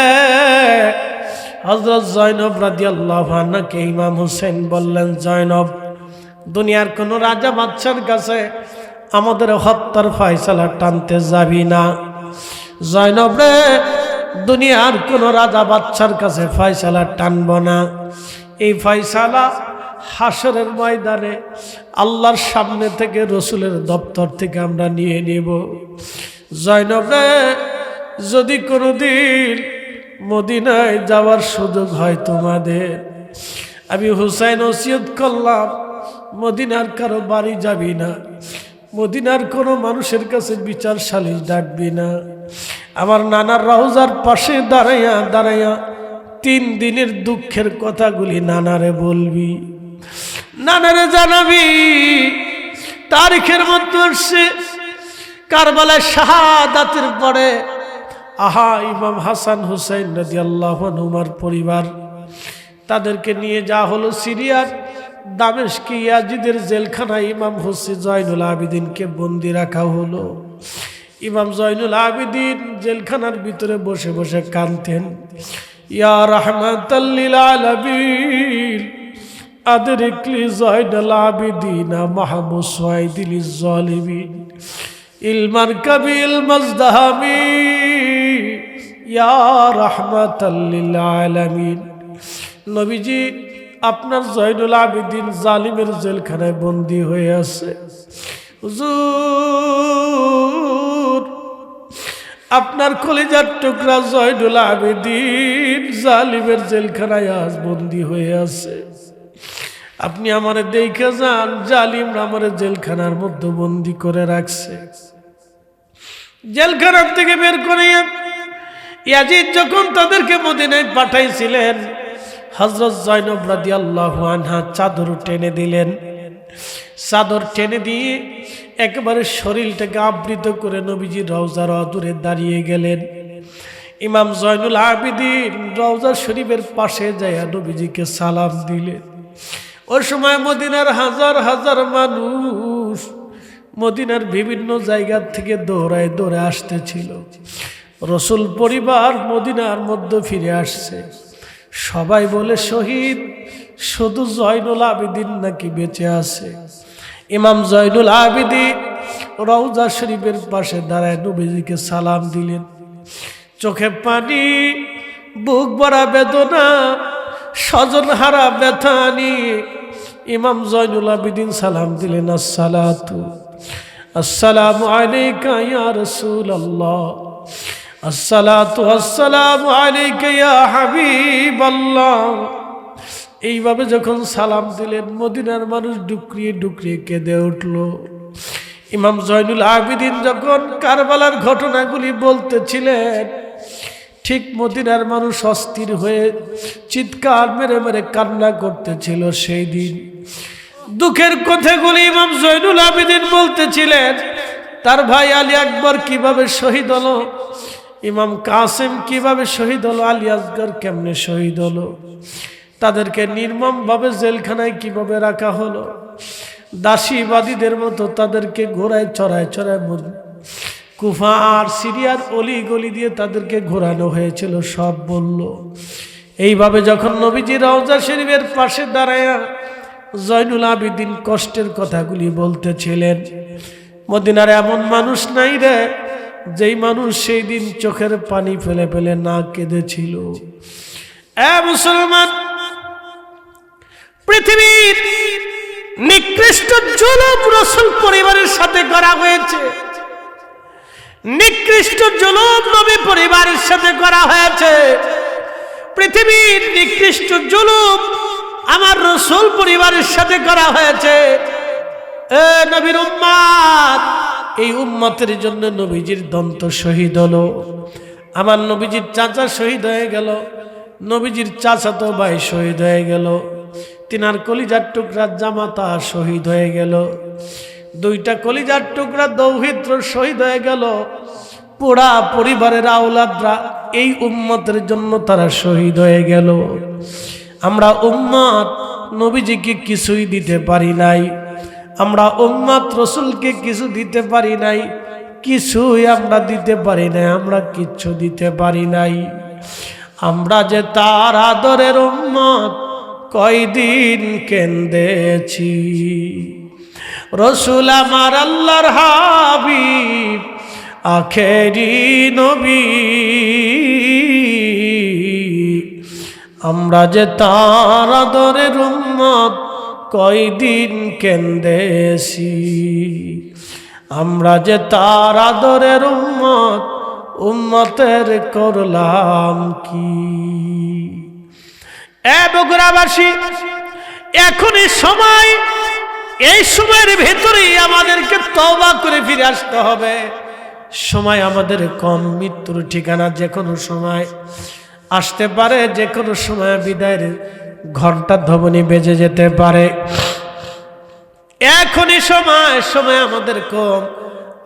হযরত জয়নব রাদিয়াল্লাহু আনহাকে ইমাম হোসেন বললেন, জয়নব দুনিয়ার কোন রাজা বাদশার কাছে আমাদের হত্যার ফয়সালা টানতে যাবি না। জয়নব রে দুনিয়ার কোন রাজা বাদশার কাছে ফয়সালা টানব না, এই ফয়সালা হাসরের ময়দানে আল্লাহর সামনে থেকে রসুলের দপ্তর থেকে আমরা নিয়ে নিব। জয়নব রে যদি কোনোদিন মদিনায় যাওয়ার সুযোগ হয় তোমাদের, আমি হুসাইন ওসিয়ত করলাম মদিনার কারো বাড়ি যাবি না, মদিনার কোনো মানুষের কাছে বিচার সালিশ ডাকবি না, আমার নানার রওজার পাশে দাঁড়াইয়া দাঁড়াইয়া 3 দিনের দুঃখের কথাগুলি নানারে বলবি, নানারে জানাবি। তারিখের মধ্যে আসছে কারবালায় শাহাদাতের পরে আহা ইমাম হাসান হুসাইন রাদিয়াল্লাহু আনহুমার পরিবার তাদেরকে নিয়ে যাওয়া হলো সিরিয়ার দামেস্কে ইয়াজিদের জেলখানায়। ইমাম হুসাইন জয়নুল আবিদিনকে বন্দি রাখা হলো। ইমাম জয়নুল আবিদিন জেলখানার ভিতরে বসে বসে কাঁদতেন, ইয়া রাহমাতাল লিল আলামিন আদরিকলি জয়নুল আবিদিন মাহমুদ সুয়াইদিল জালিমিন ইলমান কাবিল মাজদাহামি ইয়া রাহমাতাল লিল আলামিন। নবীজি আপনার জয়নুল আবিদিন জালিমের জেলখানায় বন্দী হয়ে আছে। হুজুর আপনার কলিজার টুকরা জয়নুল আবিদিন জালিমের জেলখানায় আজ বন্দী হয়ে আছে, আপনি আমারে দেখে যান, জালিমরা আমারে জেলখানার মধ্যে বন্দী করে রাখছে। জেলখানার থেকে বের করে ইয়াজিদ যখন তাদেরকে মদিনায় পাঠাইছিলেন, হযরত জয়নব রাদিয়াল্লাহু আনহা চাদর টেনে দিলেন, চাদর টেনে দিয়ে একেবারে শরীরটাকে আবৃত করে নবীজি রওজার অদূরে দাঁড়িয়ে গেলেন। ইমাম জয়নুল আবিদিন রওজা শরীফের পাশে যায় নবীজিকে সালাম দিলেন। ওই সময় মদিনার হাজার হাজার মানুষ মদিনার বিভিন্ন জায়গা থেকে দৌড়ায় দৌড়ে আসতেছিল। রসুল পরিবার মদিনার মধ্যে ফিরে আসছে। সবাই বলে শহীদ, শুধু জয়নুল আবিদিন নাকি বেঁচে আছে। ইমাম জয়নুল আবিদিন রওজা শরীফের পাশে দাঁড়ায় নবীজিকে সালাম দিলেন। চোখে পানি, বুক ভরা বেদনা, স্বজন হারা ব্যথা নিয়ে ইমাম জয়নুল আবিদিন সালাম দিলেন, আসসালামু আলাইকা ইয়া রাসূলুল্লাহ, আসসালাতু আসসালামু আলাইকা ইয়া হাবিবাল্লাহ, এইভাবে যখন সালাম দিলেন মদিনার মানুষ ডুকরিয়ে ডুকরিয়ে কেঁদে উঠল। ইমাম জয়নুল আবেদিন যখন কারবালার ঘটনাগুলি বলতেছিলেন, ঠিক মদিনার মানুষ অস্থির হয়ে চিৎকার মেরে মেরে কান্না করতেছিল। সেই দিন দুঃখের কথাগুলি ইমাম জয়নুল আবেদিন বলতেছিলেন। তার ভাই আলী আকবর কিভাবে শহীদ হলো, ইমাম কাসেম কিভাবে শহীদ হলো, আলী আসগর কেমনে শহীদ হলো, তাদেরকে নির্মমভাবে জেলখানায় কিভাবে রাখা হলো, দাসীবাদীদের মতো তাদেরকে ঘোড়ায় চড়ায় চড়ায় কুফা আর সিরিয়ার অলি গলি দিয়ে তাদেরকে ঘোরানো হয়েছিল, সব বলল। এইভাবে যখন নবীজি রওজা শরীফের পাশে দাঁড়ায় জয়নুল আবেদিন কষ্টের কথাগুলি বলতেছিলেন। মদিনার এমন মানুষ নাই রে যেই মানুষ সেই দিন চোখের পানি ফেলে ফেলে না কেঁদেছিল। মুসলমান, পৃথিবীর নিকৃষ্ট জুলুম রাসূল পরিবারের সাথে করা হয়েছে, নিকৃষ্ট জুলুম নবী পরিবারের সাথে করা হয়েছে। পৃথিবীর নিকৃষ্ট জুলুম আমার রাসূল পরিবারের সাথে করা হয়েছে। এ নবীর উম্মত, এই উম্মতের জন্য নবীজির দন্ত শহীদ হলো। আমার নবীজির চাচা শহীদ হয়ে গেল, নবীজির চাচাতো ভাই শহীদ হয়ে গেল, তিনার কলিজার টুকরা জামাতা শহীদ হয়ে গেল, দুইটা কলিজার টুকরা দৌহিত্র শহীদ হয়ে গেল। পুরা পরিবারের আওলাদরা এই উম্মতের জন্য তারা শহীদ হয়ে গেল। আমরা উম্মত নবীজিকে কিছুই দিতে পারি নাই, আমরা উম্মত রসুলকে কিছু দিতে পারি নাই, কিছুই আমরা দিতে পারি নাই, আমরা কিচ্ছু দিতে পারি নাই। আমরা যে তার আদরের উম্মত, কয়দিন কেন্দেছি। রসুল আমার আল্লাহর হাবিব, আখেরি নবী, আমরা যে তার আদরের উম্মত, কয়দিন কেন্দেছি। আমরা যে তার আদরের উম্মত, উম্মতের করলাম কি। বগুড়াবাসী, এখনই সময়, এই সময়ের ভেতরেই আমাদেরকে তওবা করে ফিরে আসতে হবে। সময় আমাদের কম, মৃত্যুর ঠিকানা যে কোনো সময় আসতে পারে, যে কোনো সময় বিদায়ের ঘন্টা ধ্বনি বেজে যেতে পারে। এখনই সময়, সময় আমাদের কম।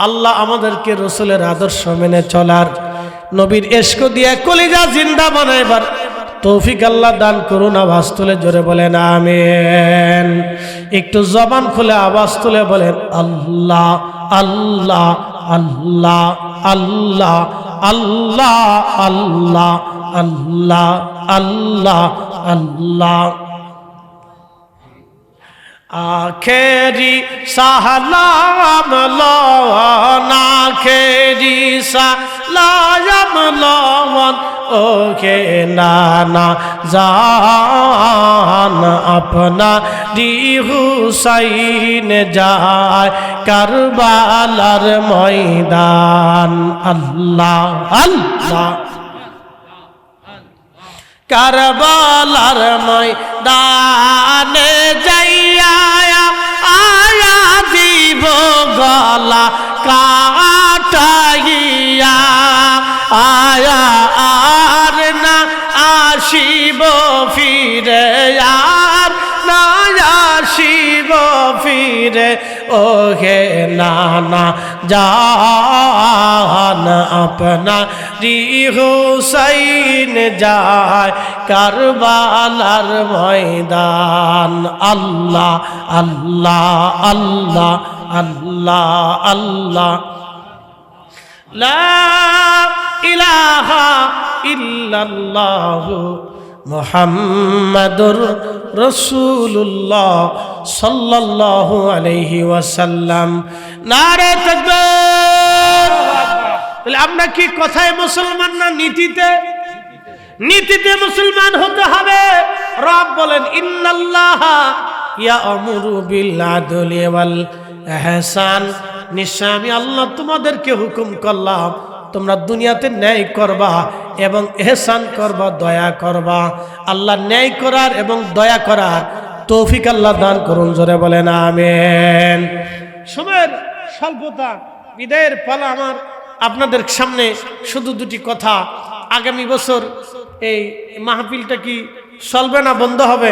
আল্লাহ আমাদেরকে রসুলের আদর্শ মেনে চলার, নবীর ইশক দিয়ে কলিজা জিন্দা বানাইবার তৌফিক আল্লাহ দান করুন। আওয়াজ তুলে জোরে বলেন আমিন। একটু জবান খুলে আওয়াজ তুলে বলেন আল্লাহ আল্লাহ আল্লাহ আল্লাহ আল্লাহ আল্লাহ আল্লাহ আল্লাহ আল্লাহ। আখেরি সালাম লওয়ান, আখেরি সালাম লওয়ান, ওকে নানা জান আপনা দি হুসাইন যায় কারবালার ময়দান। আল্লাহ আল্লাহ। কারবালার ময়দানে যাইয়া আয়া দিব গলা কাটাইয়া, আয়া আর না আসিব ফিরে, আর না আসিব ফিরে, ওহে নানা জান আপনা রি হুসাইন যায় কারবালার ময়দান। আল্লাহ আল্লাহ আল্লাহ আল্লাহ আল্লাহ। লা ইলাহা ইল্লাল্লাহু মুহাম্মাদুর রাসূলুল্লাহ সাল্লাল্লাহু আলাইহি ওয়াসাল্লাম। নারে তাকবীর। তাহলে আমরা কি কথায় মুসলমান না নীতিতে? নীতিতে মুসলমান হতে হবে। রব বলেন ইন্নাল্লাহা ইয়া'মুরু বিল আদলি ওয়াল ইহসান, নিশ্চয় আমি আল্লাহ তোমাদেরকে হুকুম করলাম তোমরা দুনিয়াতে ন্যায় করবা এবং ইহসান করবা, দয়া করবা। আল্লাহ ন্যায় করার এবং দয়া করার তৌফিক আল্লাহ দান করুন, জোরে বলেন আমিন। সময়ের স্বল্পতা, বিদায়ের পালা আমার। আপনাদের সামনে শুধু দুটি কথা। আগামী বছর এই মাহফিলটা কি চলবে না বন্ধ হবে?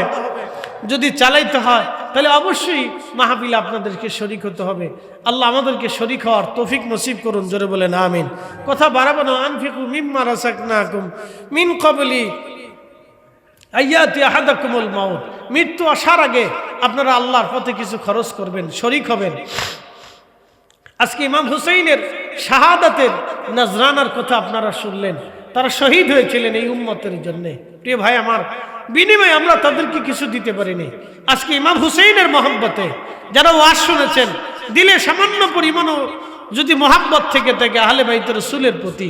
যদি চালাইতে হয় তাহলে অবশ্যই মাহফিল আপনাদেরকে শরীক হতে হবে। আল্লাহ আমাদেরকে শরীক হওয়ার তৌফিক নসিব করুন, জোরে বলেন আমিন। কথা বাড়াবো না। আনফিকু মিম্মা রাযাকনাকুম মিন ক্বাবলি আইয়াতি আহাদাকুমুল মাউত। মৃত্যু আসার আগে আপনারা আল্লাহর পথে কিছু খরচ করবেন, শরীক হবেন। আজকে ইমাম হুসাইনের শাহাদাতের নজরানার কথা আপনারা শুনলেন। তারা শহীদ হয়েছিলেন এই উম্মতের জন্য। প্রিয় ভাই আমার, বিনিময়ে আমরা তাদেরকে কিছু দিতে পারিনি। আজকে ইমাম হুসাইনের মহব্বতে যারা ওয়াজ শুনেছেন, দিলে সামান্য পরিমাণও যদি মহাব্বত থেকে থাকে আহলে বাইত রাসূলের প্রতি,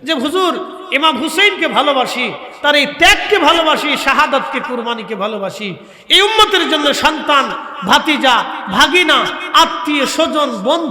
যে হুজুর ইমাম হুসাইনকে ভালোবাসি, তার এই ত্যাগকে ভালোবাসি, শাহাদাতকে, কুরবানিকে ভালোবাসি, এই উম্মতের জন্য সন্তান, ভাতিজা, ভাগিনা, আত্মীয় স্বজন, বন্ধু